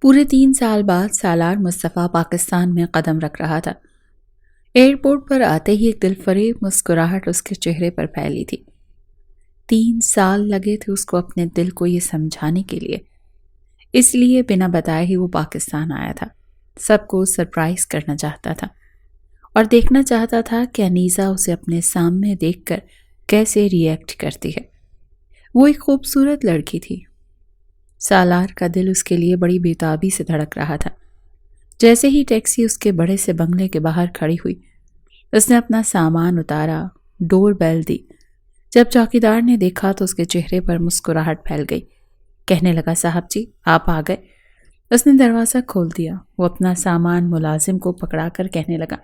پورے 3 سال بعد سالار مصطفیٰ پاکستان میں قدم رکھ رہا تھا۔ ایئرپورٹ پر آتے ہی ایک دلفریب مسکراہٹ اس کے چہرے پر پھیلی تھی۔ 3 سال لگے تھے اس کو اپنے دل کو یہ سمجھانے کے لیے، اس لیے بنا بتائے ہی وہ پاکستان آیا تھا۔ سب کو سرپرائز کرنا چاہتا تھا اور دیکھنا چاہتا تھا کہ انیسہ اسے اپنے سامنے دیکھ کر کیسے ری ایکٹ کرتی ہے۔ وہ ایک خوبصورت لڑکی تھی۔ سالار کا دل اس کے لیے بڑی بےتابی سے دھڑک رہا تھا۔ جیسے ہی ٹیکسی اس کے بڑے سے بنگلے کے باہر کھڑی ہوئی، اس نے اپنا سامان اتارا، ڈور بیل دی۔ جب چوکیدار نے دیکھا تو اس کے چہرے پر مسکراہٹ پھیل گئی۔ کہنے لگا، صاحب جی آپ آ گئے۔ اس نے دروازہ کھول دیا۔ وہ اپنا سامان ملازم کو پکڑا کر کہنے لگا،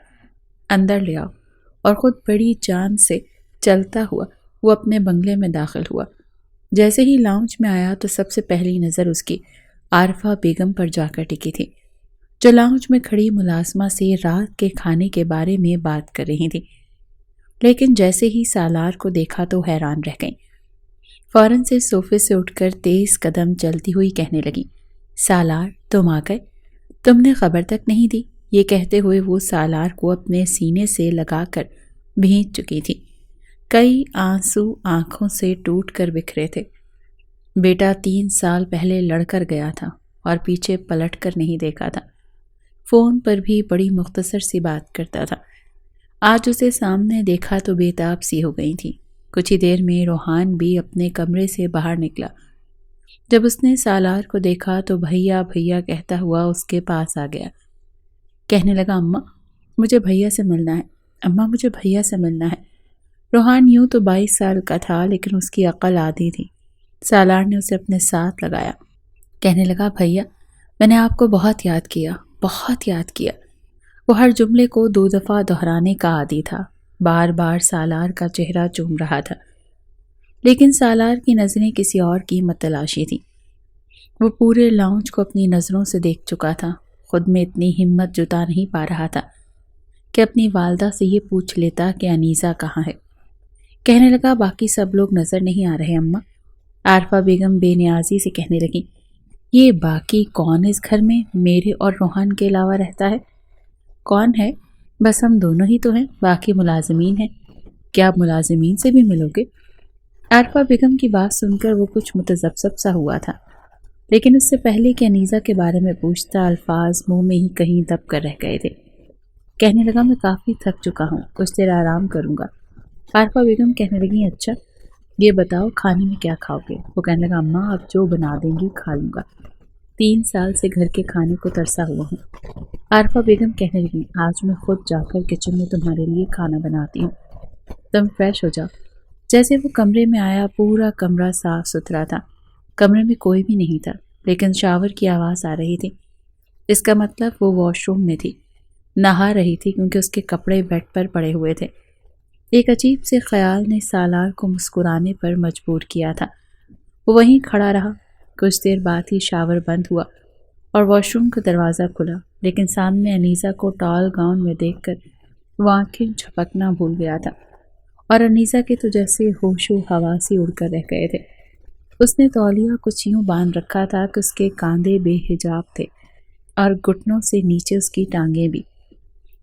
اندر لے آؤ، اور خود بڑی جان سے چلتا ہوا وہ اپنے بنگلے میں داخل ہوا۔ جیسے ہی لاؤنج میں آیا تو سب سے پہلی نظر اس کی عارفہ بیگم پر جا کر ٹکی تھی، جو لاؤنج میں کھڑی ملازمہ سے رات کے کھانے کے بارے میں بات کر رہی تھی۔ لیکن جیسے ہی سالار کو دیکھا تو حیران رہ گئیں۔ فوراً سے صوفے سے اٹھ کر تیز قدم چلتی ہوئی کہنے لگی، سالار تم آ گئے، تم نے خبر تک نہیں دی۔ یہ کہتے ہوئے وہ سالار کو اپنے سینے سے لگا کر بھینچ چکی تھی۔ کئی آنسو آنکھوں سے ٹوٹ کر بکھرے تھے۔ بیٹا 3 سال پہلے لڑ کر گیا تھا اور پیچھے پلٹ کر نہیں دیکھا تھا۔ فون پر بھی بڑی مختصر سی بات کرتا تھا۔ آج اسے سامنے دیکھا تو بےتاب سی ہو گئی تھی۔ کچھ ہی دیر میں روحان بھی اپنے کمرے سے باہر نکلا۔ جب اس نے سالار کو دیکھا تو بھیا بھیا کہتا ہوا اس کے پاس آ گیا۔ کہنے لگا، اماں مجھے بھیا سے ملنا ہے، اماں مجھے بھیا سے ملنا ہے۔ روحان یوں تو 22 سال کا تھا، لیکن اس کی عقل آدھی تھی۔ سالار نے اسے اپنے ساتھ لگایا۔ کہنے لگا، بھیا میں نے آپ کو بہت یاد کیا، بہت یاد کیا۔ وہ ہر جملے کو 2 دفعہ دہرانے کا عادی تھا، بار بار سالار کا چہرہ چوم رہا تھا۔ لیکن سالار کی نظریں کسی اور کی متلاشی تھیں۔ وہ پورے لاؤنج کو اپنی نظروں سے دیکھ چکا تھا۔ خود میں اتنی ہمت جتا نہیں پا رہا تھا کہ اپنی والدہ سے یہ پوچھ لیتا کہ انیسہ کہاں ہے۔ کہنے لگا، باقی سب لوگ نظر نہیں آ رہے اماں۔ عارفہ بیگم بے نیازی سے کہنے لگی، یہ باقی کون اس گھر میں میرے اور روحان کے علاوہ رہتا ہے؟ کون ہے؟ بس ہم دونوں ہی تو ہیں، باقی ملازمین ہیں۔ کیا آپ ملازمین سے بھی ملو گے؟ عارفہ بیگم کی بات سن کر وہ کچھ متذبذب سا ہوا تھا، لیکن اس سے پہلے کہ انیسہ کے بارے میں پوچھتا الفاظ منہ میں ہی کہیں دب کر رہ گئے تھے۔ کہنے لگا، میں کافی تھک چکا ہوں، کچھ دیر آرام کروں گا۔ عارفہ بیگم کہنے لگی، اچھا یہ بتاؤ کھانے میں کیا کھاؤ گے؟ وہ کہنے لگا، اماں آپ جو بنا دیں گی کھا لوں گا، 3 سال سے گھر کے کھانے کو ترسا ہوا ہوں۔ عارفہ بیگم کہنے لگی، آج میں خود جا کر کچن میں تمہارے لیے کھانا بناتی ہوں، تم فریش ہو جاؤ۔ جیسے وہ کمرے میں آیا، پورا کمرہ صاف ستھرا تھا۔ کمرے میں کوئی بھی نہیں تھا، لیکن شاور کی آواز آ رہی تھی۔ اس کا مطلب وہ واش روم میں تھی، نہا رہی تھی، کیونکہ اس کے کپڑے بیڈ پر پڑے ہوئے تھے۔ ایک عجیب سے خیال نے سالار کو مسکرانے پر مجبور کیا تھا۔ وہ وہیں کھڑا رہا۔ کچھ دیر بعد ہی شاور بند ہوا اور واش روم کا دروازہ کھلا، لیکن سامنے انیسہ کو ٹال گاؤن میں دیکھ کر وہ آنکھیں جھپکنا بھول گیا تھا، اور انیسہ کے تو جیسے ہوش و حواسی اڑ کر رہ گئے تھے۔ اس نے تولیہ کچھ یوں باندھ رکھا تھا کہ اس کے کاندھے بے حجاب تھے اور گھٹنوں سے نیچے اس کی ٹانگیں بھی،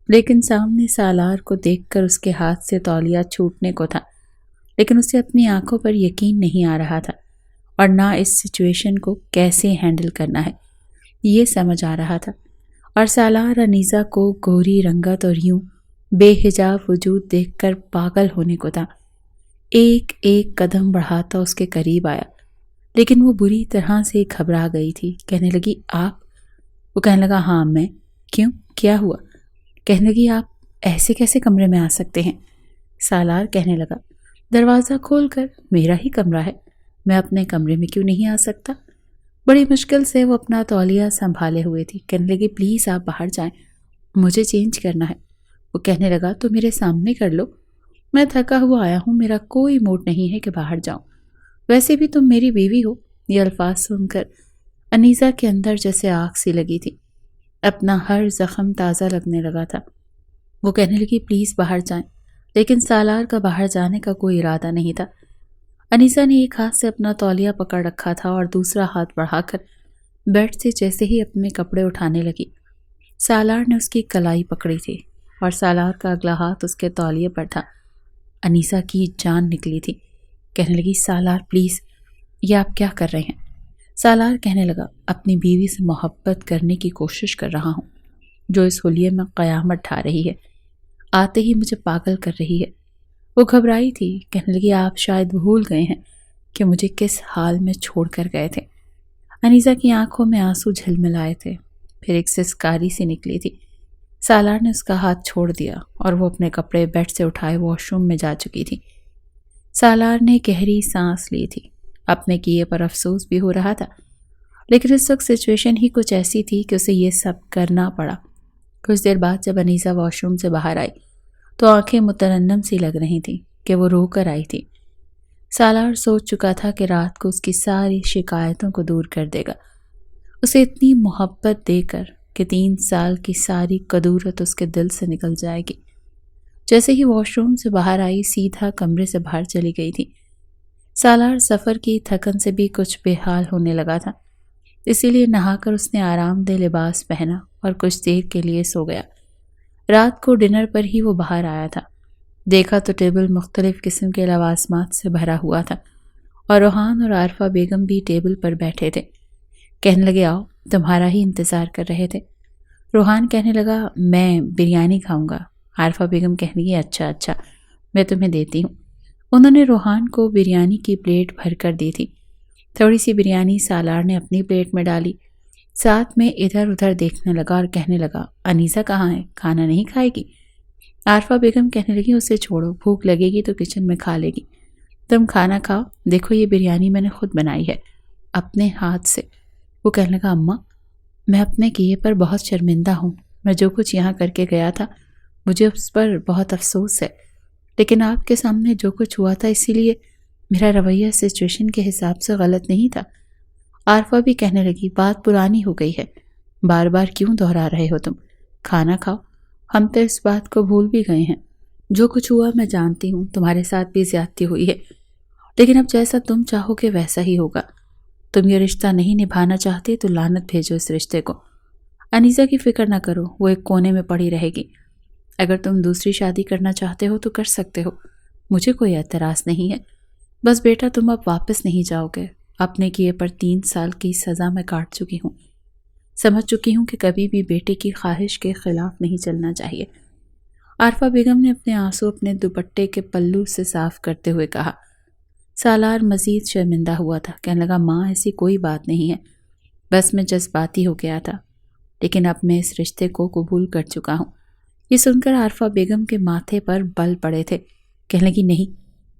لیکن سامنے سالار کو دیکھ کر اس کے ہاتھ سے تولیہ چھوٹنے کو تھا، لیکن اسے اپنی آنکھوں پر یقین نہیں آ رہا تھا، اور نہ اس سچویشن کو کیسے ہینڈل کرنا ہے یہ سمجھ آ رہا تھا۔ اور سالار انیسہ کو گوری رنگت اور یوں بے حجاب وجود دیکھ کر پاگل ہونے کو تھا۔ ایک ایک قدم بڑھاتا اس کے قریب آیا، لیکن وہ بری طرح سے گھبرا گئی تھی۔ کہنے لگی، آپ؟ وہ کہنے لگا، ہاں میں۔ کیوں، کیا ہوا؟ کہنے لگی، آپ ایسے کیسے کمرے میں آ سکتے ہیں؟ سالار کہنے لگا، دروازہ کھول کر، میرا ہی کمرہ ہے، میں اپنے کمرے میں کیوں نہیں آ سکتا؟ بڑی مشکل سے وہ اپنا تولیہ سنبھالے ہوئے تھی۔ کہنے لگی، پلیز آپ باہر جائیں، مجھے چینج کرنا ہے۔ وہ کہنے لگا، تو میرے سامنے کر لو، میں تھکا ہوا آیا ہوں، میرا کوئی موڈ نہیں ہے کہ باہر جاؤں، ویسے بھی تم میری بیوی ہو۔ یہ الفاظ سن کر انیسہ کے اندر جیسے آگ سی لگی تھی، اپنا ہر زخم تازہ لگنے لگا تھا۔ وہ کہنے لگی، پلیز باہر جائیں، لیکن سالار کا باہر جانے کا کوئی ارادہ نہیں تھا۔ انیسہ نے ایک ہاتھ سے اپنا تولیہ پکڑ رکھا تھا اور دوسرا ہاتھ بڑھا کر بیڈ سے جیسے ہی اپنے کپڑے اٹھانے لگی، سالار نے اس کی کلائی پکڑی تھی اور سالار کا اگلا ہاتھ اس کے تولیے پر تھا۔ انیسہ کی جان نکلی تھی۔ کہنے لگی، سالار پلیز، یہ آپ کیا کر رہے ہیں؟ سالار کہنے لگا، اپنی بیوی سے محبت کرنے کی کوشش کر رہا ہوں جو اس حلیے میں قیامت ڈھا رہی ہے، آتے ہی مجھے پاگل کر رہی ہے۔ وہ گھبرائی تھی، کہنے لگی، آپ شاید بھول گئے ہیں کہ مجھے کس حال میں چھوڑ کر گئے تھے۔ انیسہ کی آنکھوں میں آنسو جھلملائے تھے، پھر ایک سسکاری سی نکلی تھی۔ سالار نے اس کا ہاتھ چھوڑ دیا اور وہ اپنے کپڑے بیڈ سے اٹھائے واش روم میں جا چکی تھی۔ سالار نے گہری سانس لی تھی، اپنے کیے پر افسوس بھی ہو رہا تھا، لیکن اس وقت سچویشن ہی کچھ ایسی تھی کہ اسے یہ سب کرنا پڑا۔ کچھ دیر بعد جب انیسہ واش روم سے باہر آئی تو آنکھیں مترنم سی لگ رہی تھیں کہ وہ رو کر آئی تھی۔ سالار سوچ چکا تھا کہ رات کو اس کی ساری شکایتوں کو دور کر دے گا، اسے اتنی محبت دے کر کہ 3 سال کی ساری کدورت اس کے دل سے نکل جائے گی۔ جیسے ہی واش روم سے باہر آئی سیدھا کمرے سے باہر چلی گئی تھی۔ سالار سفر کی تھکن سے بھی کچھ بے حال ہونے لگا تھا، اسی لیے نہا کر اس نے آرام دہ لباس پہنا اور کچھ دیر کے لیے سو گیا۔ رات کو ڈنر پر ہی وہ باہر آیا تھا، دیکھا تو ٹیبل مختلف قسم کے لوازمات سے بھرا ہوا تھا اور روحان اور عارفہ بیگم بھی ٹیبل پر بیٹھے تھے۔ کہنے لگے، آؤ، تمہارا ہی انتظار کر رہے تھے۔ روحان کہنے لگا، میں بریانی کھاؤں گا۔ عارفہ بیگم کہنے لگی، اچھا میں تمہیں دیتی ہوں۔ انہوں نے روحان کو بریانی کی پلیٹ بھر کر دی تھی۔ تھوڑی سی بریانی سالار نے اپنی پلیٹ میں ڈالی، ساتھ میں ادھر ادھر دیکھنے لگا اور کہنے لگا، انیسہ کہاں ہے؟ کھانا نہیں کھائے گی؟ عارفہ بیگم کہنے لگی، اسے چھوڑو، بھوک لگے گی تو کچن میں کھا لے گی، تم کھانا کھاؤ، دیکھو یہ بریانی میں نے خود بنائی ہے اپنے ہاتھ سے۔ وہ کہنے لگا، اماں، میں اپنے کیے پر بہت شرمندہ ہوں، میں جو کچھ یہاں کر کے گیا تھا مجھے اس پر بہت افسوس ہے، لیکن آپ کے سامنے جو کچھ ہوا تھا اسی لیے میرا رویہ سچویشن کے حساب سے غلط نہیں تھا۔ عارفہ بھی کہنے لگی، بات پرانی ہو گئی ہے، بار بار کیوں دہرا رہے ہو تم؟ کھانا کھاؤ، ہم تو اس بات کو بھول بھی گئے ہیں، جو کچھ ہوا میں جانتی ہوں، تمہارے ساتھ بھی زیادتی ہوئی ہے، لیکن اب جیسا تم چاہو گے ویسا ہی ہوگا۔ تم یہ رشتہ نہیں نبھانا چاہتے تو لعنت بھیجو اس رشتے کو۔ انیسہ کی فکر نہ کرو، وہ ایک کونے میں پڑی رہے گی، اگر تم دوسری شادی کرنا چاہتے ہو تو کر سکتے ہو، مجھے کوئی اعتراض نہیں ہے، بس بیٹا تم اب واپس نہیں جاؤ گے، اپنے کیے پر 3 سال کی سزا میں کاٹ چکی ہوں، سمجھ چکی ہوں کہ کبھی بھی بیٹے کی خواہش کے خلاف نہیں چلنا چاہیے۔ عارفہ بیگم نے اپنے آنسو اپنے دوپٹے کے پلو سے صاف کرتے ہوئے کہا۔ سالار مزید شرمندہ ہوا تھا، کہنے لگا، ماں ایسی کوئی بات نہیں ہے، بس میں جذباتی ہو گیا تھا، لیکن اب میں اس رشتے کو قبول کر چکا ہوں۔ یہ سن کر عارفہ بیگم کے ماتھے پر بل پڑے تھے، کہنے لگی، نہیں،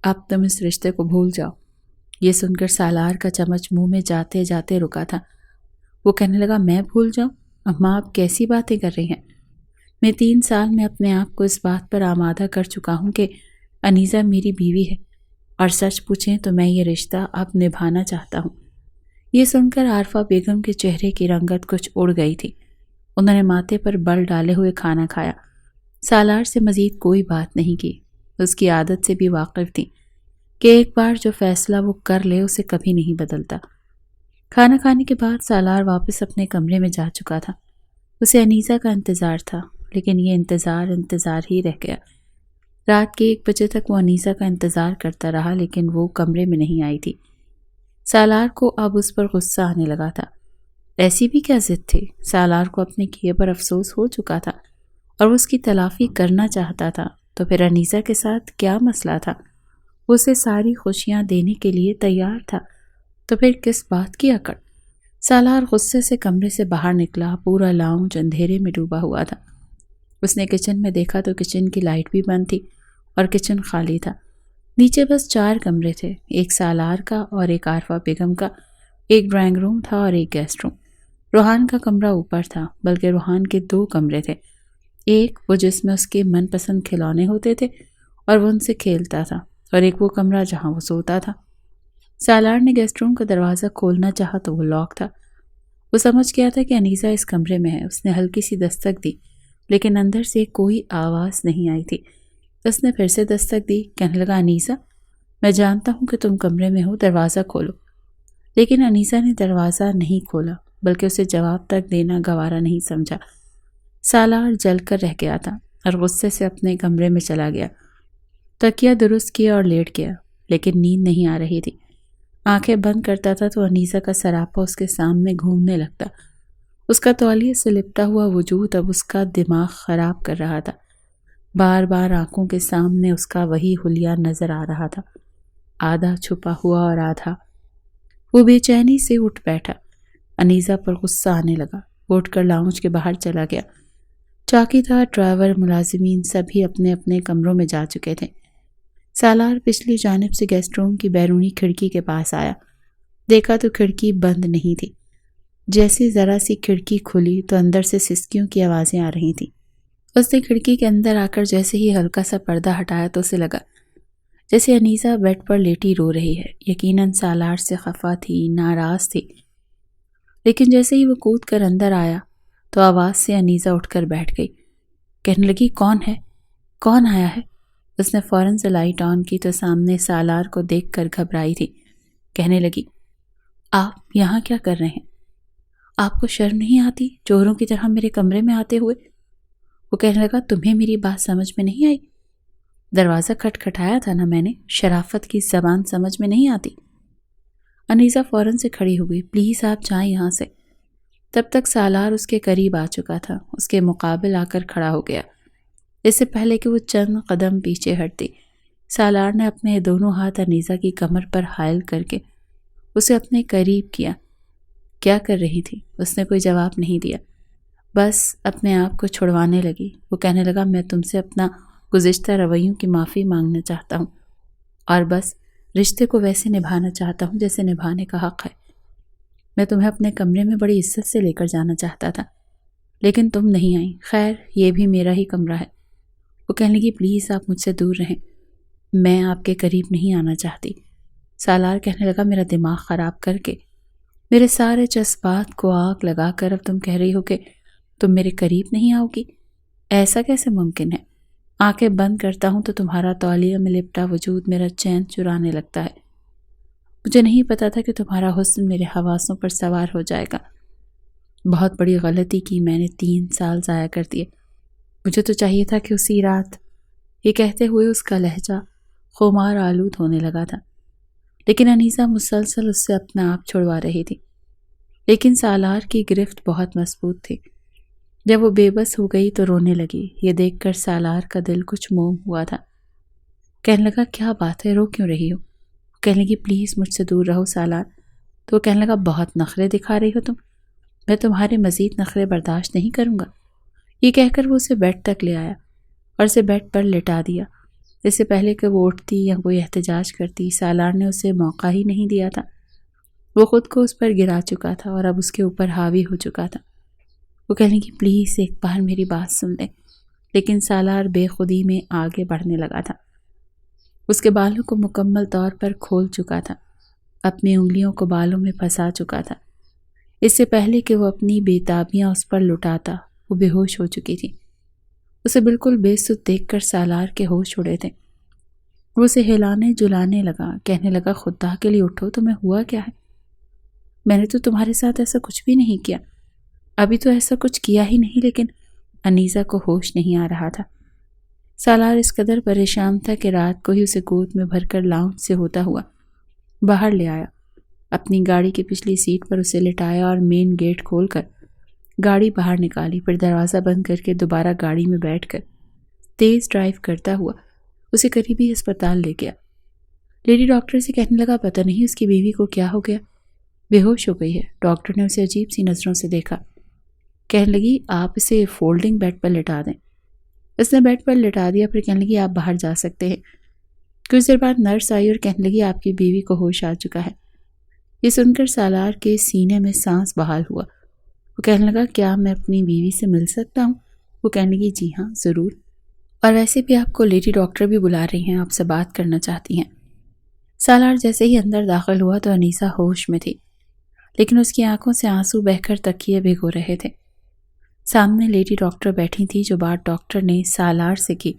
اب تم اس رشتے کو بھول جاؤ۔ یہ سن کر سالار کا چمچ منہ میں جاتے جاتے رکا تھا۔ وہ کہنے لگا، میں بھول جاؤں؟ اماں آپ کیسی باتیں کر رہی ہیں؟ میں 3 سال میں اپنے آپ کو اس بات پر آمادہ کر چکا ہوں کہ انیسہ میری بیوی ہے، اور سچ پوچھیں تو میں یہ رشتہ اب نبھانا چاہتا ہوں۔ یہ سن کر عارفہ بیگم کے چہرے کی رنگت کچھ اڑ گئی تھی۔ انہوں نے ماتھے پر بل ڈالے ہوئے کھانا کھایا، سالار سے مزید کوئی بات نہیں کی، اس کی عادت سے بھی واقف تھی کہ ایک بار جو فیصلہ وہ کر لے اسے کبھی نہیں بدلتا۔ کھانا کھانے کے بعد سالار واپس اپنے کمرے میں جا چکا تھا۔ اسے انیسہ کا انتظار تھا، لیکن یہ انتظار ہی رہ گیا۔ رات کے 1 بجے تک وہ انیسہ کا انتظار کرتا رہا، لیکن وہ کمرے میں نہیں آئی تھی۔ سالار کو اب اس پر غصہ آنے لگا تھا۔ ایسی بھی کیا ضد تھی؟ سالار کو اپنے کیے پر افسوس ہو چکا تھا اور وہ اس کی تلافی کرنا چاہتا تھا، تو پھر انیسہ کے ساتھ کیا مسئلہ تھا؟ وہ اسے ساری خوشیاں دینے کے لیے تیار تھا، تو پھر کس بات کی اکڑ؟ سالار غصے سے کمرے سے باہر نکلا، پورا لاؤنج اندھیرے میں ڈوبا ہوا تھا۔ اس نے کچن میں دیکھا تو کچن کی لائٹ بھی بند تھی اور کچن خالی تھا۔ نیچے بس 4 کمرے تھے، ایک سالار کا اور ایک عارفہ بیگم کا، ایک ڈرائنگ روم تھا اور ایک گیسٹ روم۔ روحان کا کمرہ اوپر تھا، بلکہ روحان کے 2 کمرے تھے، ایک وہ جس میں اس کے من پسند کھلونے ہوتے تھے اور وہ ان سے کھیلتا تھا، اور ایک وہ کمرہ جہاں وہ سوتا تھا۔ سالار نے گیسٹ روم کا دروازہ کھولنا چاہا تو وہ لاک تھا۔ وہ سمجھ گیا تھا کہ انیسہ اس کمرے میں ہے۔ اس نے ہلکی سی دستک دی، لیکن اندر سے کوئی آواز نہیں آئی تھی۔ اس نے پھر سے دستک دی، کہنے لگا، انیسہ، میں جانتا ہوں کہ تم کمرے میں ہو، دروازہ کھولو۔ لیکن انیسہ نے دروازہ نہیں کھولا۔ بلکہ اسے جواب تک دینا گوارا نہیں سمجھا۔ سالار جل کر رہ گیا تھا اور غصے سے اپنے کمرے میں چلا گیا۔ تکیہ درست کیا اور لیٹ گیا، لیکن نیند نہیں آ رہی تھی۔ آنکھیں بند کرتا تھا تو انیسہ کا سراپا اس کے سامنے گھومنے لگتا۔ اس کا تولیے سے لپٹا ہوا وجود اب اس کا دماغ خراب کر رہا تھا۔ بار بار آنکھوں کے سامنے اس کا وہی حلیہ نظر آ رہا تھا، آدھا چھپا ہوا اور آدھا۔ وہ بے چینی سے اٹھ بیٹھا۔ انیسہ پر غصہ آنے لگا۔ وہ اٹھ کر لاؤنج کے باہر چلا گیا۔ چوکیدار، ڈرائیور، ملازمین سبھی اپنے اپنے کمروں میں جا چکے تھے۔ سالار پچھلی جانب سے گیسٹ روم کی بیرونی کھڑکی کے پاس آیا۔ دیکھا تو کھڑکی بند نہیں تھی۔ جیسے ذرا سی کھڑکی کھلی تو اندر سے سسکیوں کی آوازیں آ رہی تھیں۔ اس نے کھڑکی کے اندر آ کر جیسے ہی ہلکا سا پردہ ہٹایا تو اسے لگا جیسے انیسہ بیڈ پر لیٹی رو رہی ہے۔ یقیناً سالار سے خفا تھی، ناراض تھی، لیکن جیسے ہی وہ کود کر اندر آیا تو آواز سے انیسہ اٹھ کر بیٹھ گئی۔ کہنے لگی، کون ہے؟ کون آیا ہے؟ اس نے فوراً سے لائٹ آن کی تو سامنے سالار کو دیکھ کر گھبرائی تھی۔ کہنے لگی، آپ یہاں کیا کر رہے ہیں؟ آپ کو شرم نہیں آتی چوروں کی طرح میرے کمرے میں آتے ہوئے؟ وہ کہنے لگا، تمہیں میری بات سمجھ میں نہیں آئی؟ دروازہ کھٹکھٹایا تھا نا میں نے، شرافت کی زبان سمجھ میں نہیں آتی؟ انیسہ فوراً سے کھڑی ہو گئی۔ پلیز آپ جائیں یہاں سے۔ تب تک سالار اس کے قریب آ چکا تھا، اس کے مقابل آ کر کھڑا ہو گیا۔ اس سے پہلے کہ وہ چند قدم پیچھے ہٹتی، سالار نے اپنے دونوں ہاتھ انیسہ کی کمر پر حائل کر کے اسے اپنے قریب کیا۔ کیا کر رہی تھی؟ اس نے کوئی جواب نہیں دیا، بس اپنے آپ کو چھڑوانے لگی۔ وہ کہنے لگا، میں تم سے اپنا گزشتہ رویوں کی معافی مانگنا چاہتا ہوں اور بس رشتے کو ویسے نبھانا چاہتا ہوں جیسے نبھانے کا حق ہے۔ میں تمہیں اپنے کمرے میں بڑی عزت سے لے کر جانا چاہتا تھا، لیکن تم نہیں آئیں۔ خیر، یہ بھی میرا ہی کمرہ ہے۔ وہ کہنے لگی، پلیز آپ مجھ سے دور رہیں، میں آپ کے قریب نہیں آنا چاہتی۔ سالار کہنے لگا، میرا دماغ خراب کر کے، میرے سارے جذبات کو آگ لگا کر اب تم کہہ رہی ہو کہ تم میرے قریب نہیں آؤ گی؟ ایسا کیسے ممکن ہے؟ آنکھیں بند کرتا ہوں تو تمہارا تولیہ میں لپٹا وجود میرا چین چرانے لگتا ہے۔ مجھے نہیں پتا تھا کہ تمہارا حسن میرے حواسوں پر سوار ہو جائے گا۔ بہت بڑی غلطی کی میں نے، 3 سال ضائع کر دیے۔ مجھے تو چاہیے تھا کہ اسی رات، یہ کہتے ہوئے اس کا لہجہ خمار آلود ہونے لگا تھا، لیکن انیسہ مسلسل اس سے اپنا آپ چھڑوا رہی تھی۔ لیکن سالار کی گرفت بہت مضبوط تھی۔ جب وہ بے بس ہو گئی تو رونے لگی۔ یہ دیکھ کر سالار کا دل کچھ موم ہوا تھا۔ کہنے لگا، کیا بات ہے، رو کیوں رہی ہو؟ کہنے لگی، پلیز مجھ سے دور رہو سالار۔ تو وہ کہنے لگا، بہت نخرے دکھا رہی ہو تم، میں تمہارے مزید نخرے برداشت نہیں کروں گا۔ یہ کہہ کر وہ اسے بیڈ تک لے آیا اور اسے بیڈ پر لٹا دیا۔ اس سے پہلے کہ وہ اٹھتی یا کوئی احتجاج کرتی، سالار نے اسے موقع ہی نہیں دیا تھا۔ وہ خود کو اس پر گرا چکا تھا اور اب اس کے اوپر حاوی ہو چکا تھا۔ وہ کہنے کی، پلیز ایک بار میری بات سن لیں۔ لیکن سالار بے خودی میں آگے بڑھنے لگا تھا۔ اس کے بالوں کو مکمل طور پر کھول چکا تھا، اپنی انگلیوں کو بالوں میں پھنسا چکا تھا۔ اس سے پہلے کہ وہ اپنی بے تابیاں اس پر لٹاتا، وہ بے ہوش ہو چکی تھی۔ اسے بالکل بے سد دیکھ کر سالار کے ہوش اڑے تھے۔ وہ اسے ہلانے جلانے لگا، کہنے لگا، خدا کے لیے اٹھو، تمہیں ہوا کیا ہے؟ میں نے تو تمہارے ساتھ ایسا کچھ بھی نہیں کیا، ابھی تو ایسا کچھ کیا ہی نہیں۔ لیکن انیسہ کو ہوش نہیں آ رہا تھا۔ سالار اس قدر پریشان تھا کہ رات کو ہی اسے گود میں بھر کر لاؤنج سے ہوتا ہوا باہر لے آیا، اپنی گاڑی کی پچھلی سیٹ پر اسے لٹایا اور مین گیٹ کھول کر گاڑی باہر نکالی، پھر دروازہ بند کر کے دوبارہ گاڑی میں بیٹھ کر تیز ڈرائیو کرتا ہوا اسے قریبی ہسپتال لے گیا۔ لیڈی ڈاکٹر سے کہنے لگا، پتہ نہیں اس کی بیوی کو کیا ہو گیا، بے ہوش ہو گئی ہے۔ ڈاکٹر نے اسے عجیب سی نظروں سے دیکھا۔ کہنے لگی، آپ اسے فولڈنگ بیڈ پر لٹا دیں۔ اس نے بیڈ پر لٹا دیا، پھر کہنے لگی، آپ باہر جا سکتے ہیں۔ کچھ دیر بعد نرس آئی اور کہنے لگی، آپ کی بیوی کو ہوش آ چکا ہے۔ یہ سن کر سالار کے سینے میں سانس بحال ہوا۔ وہ کہنے لگا، کیا میں اپنی بیوی سے مل سکتا ہوں؟ وہ کہنے لگی، جی ہاں ضرور، اور ویسے بھی آپ کو لیڈی ڈاکٹر بھی بلا رہی ہیں، آپ سے بات کرنا چاہتی ہیں۔ سالار جیسے ہی اندر داخل ہوا تو انیسہ ہوش میں تھی، لیکن اس کی آنکھوں سے آنسو بہہ کر تکیے بھگو رہے تھے۔ سامنے لیڈی ڈاکٹر بیٹھی تھی، جو بات ڈاکٹر نے سالار سے کی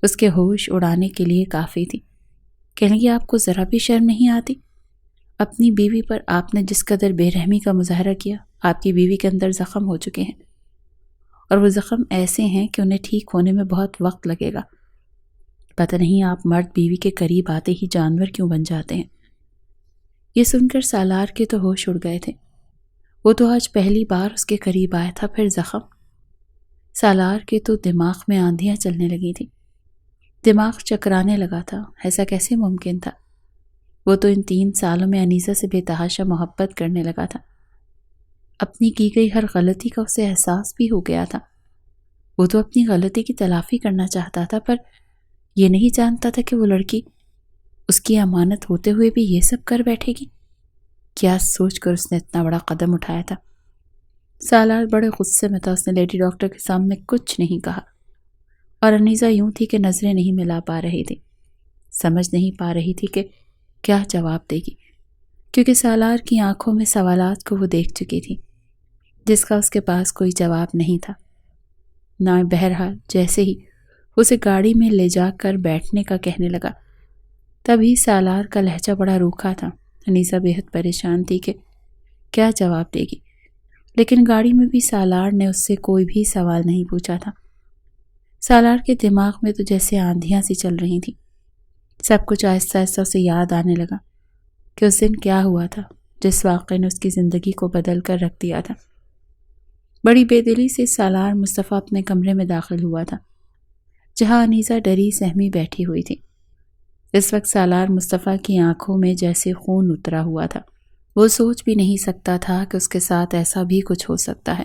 اس کے ہوش اڑانے کے لیے کافی تھی۔ کہنے لگی، آپ کو ذرا بھی شرم نہیں آتی؟ اپنی بیوی پر آپ نے جس قدر بے رحمی کا مظاہرہ کیا، آپ کی بیوی کے اندر زخم ہو چکے ہیں، اور وہ زخم ایسے ہیں کہ انہیں ٹھیک ہونے میں بہت وقت لگے گا۔ پتہ نہیں آپ مرد بیوی کے قریب آتے ہی جانور کیوں بن جاتے ہیں۔ یہ سن کر سالار کے تو ہوش اڑ گئے تھے۔ وہ تو آج پہلی بار اس کے قریب آیا تھا، پھر زخم۔ سالار کے تو دماغ میں آندھیاں چلنے لگی تھی، دماغ چکرانے لگا تھا۔ ایسا کیسے ممکن تھا؟ وہ تو ان 3 سالوں میں انیسہ سے بے تحاشا محبت کرنے لگا تھا۔ اپنی کی گئی ہر غلطی کا اسے احساس بھی ہو گیا تھا۔ وہ تو اپنی غلطی کی تلافی کرنا چاہتا تھا، پر یہ نہیں جانتا تھا کہ وہ لڑکی اس کی امانت ہوتے ہوئے بھی یہ سب کر بیٹھے گی۔ کیا سوچ کر اس نے اتنا بڑا قدم اٹھایا تھا؟ سالار بڑے غصے میں تھا۔ اس نے لیڈی ڈاکٹر کے سامنے کچھ نہیں کہا، اور انیسہ یوں تھی کہ نظریں نہیں ملا پا رہی تھی، سمجھ نہیں پا رہی تھی کہ کیا جواب دے گی، کیونکہ سالار کی آنکھوں میں سوالات کو وہ دیکھ چکی تھی جس کا اس کے پاس کوئی جواب نہیں تھا۔ نہ بہرحال جیسے ہی اسے گاڑی میں لے جا کر بیٹھنے کا کہنے لگا، تبھی سالار کا لہجہ بڑا روکھا تھا۔ انیسہ بے حد پریشان تھی کہ کیا جواب دے گی، لیکن گاڑی میں بھی سالار نے اس سے کوئی بھی سوال نہیں پوچھا تھا۔ سالار کے دماغ میں تو جیسے آندھیاں سی چل رہی تھیں۔ سب کچھ آہستہ آہستہ اسے یاد آنے لگا کہ اس دن کیا ہوا تھا جس واقعے نے اس کی زندگی کو بدل کر رکھ دیا تھا۔ بڑی بے دلی سے سالار مصطفیٰ اپنے کمرے میں داخل ہوا تھا، جہاں انیسہ ڈری سہمی بیٹھی ہوئی تھی۔ اس وقت سالار مصطفیٰ کی آنکھوں میں جیسے خون اترا ہوا تھا۔ وہ سوچ بھی نہیں سکتا تھا کہ اس کے ساتھ ایسا بھی کچھ ہو سکتا ہے۔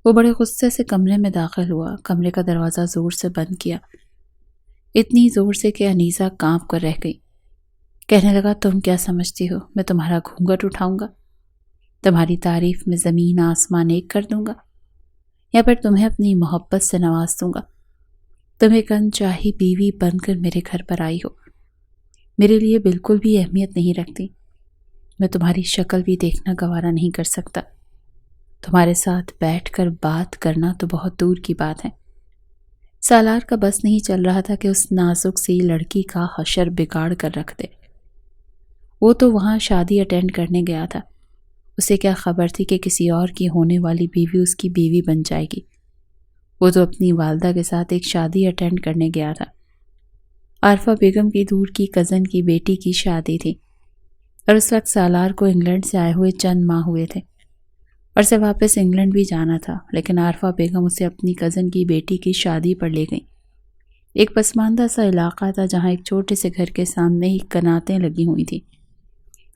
وہ بڑے غصے سے کمرے میں داخل ہوا، کمرے کا دروازہ زور سے بند کیا، اتنی زور سے کہ انیسہ کانپ کر رہ گئی۔ کہنے لگا، تم کیا سمجھتی ہو میں تمہارا گھونگھٹ اٹھاؤں گا؟ تمہاری تعریف میں زمین آسمان ایک کر دوں گا، یا پھر تمہیں اپنی محبت سے نواز دوں گا؟ تم ایک انچاہی بیوی بن کر میرے گھر پر آئی ہو، میرے لیے بالکل بھی اہمیت نہیں رکھتی۔ میں تمہاری شکل بھی دیکھنا گوارا نہیں کر سکتا، تمہارے ساتھ بیٹھ کر بات کرنا تو بہت دور کی بات ہے۔ سالار کا بس نہیں چل رہا تھا کہ اس نازک سی لڑکی کا حشر بگاڑ کر رکھ دے۔ وہ تو وہاں شادی اٹینڈ کرنے گیا تھا، اسے کیا خبر تھی کہ کسی اور کی ہونے والی بیوی اس کی بیوی بن جائے گی۔ وہ تو اپنی والدہ کے ساتھ ایک شادی اٹینڈ کرنے گیا تھا۔ عارفہ بیگم کی دور کی کزن کی بیٹی کی شادی تھی، اور اس وقت سالار کو انگلینڈ سے آئے ہوئے چند ماہ ہوئے تھے، اور اسے واپس انگلینڈ بھی جانا تھا، لیکن عارفہ بیگم اسے اپنی کزن کی بیٹی کی شادی پر لے گئیں۔ ایک پسماندہ سا علاقہ تھا جہاں ایک چھوٹے سے گھر کے سامنے ہی کناتیں لگی ہوئی تھیں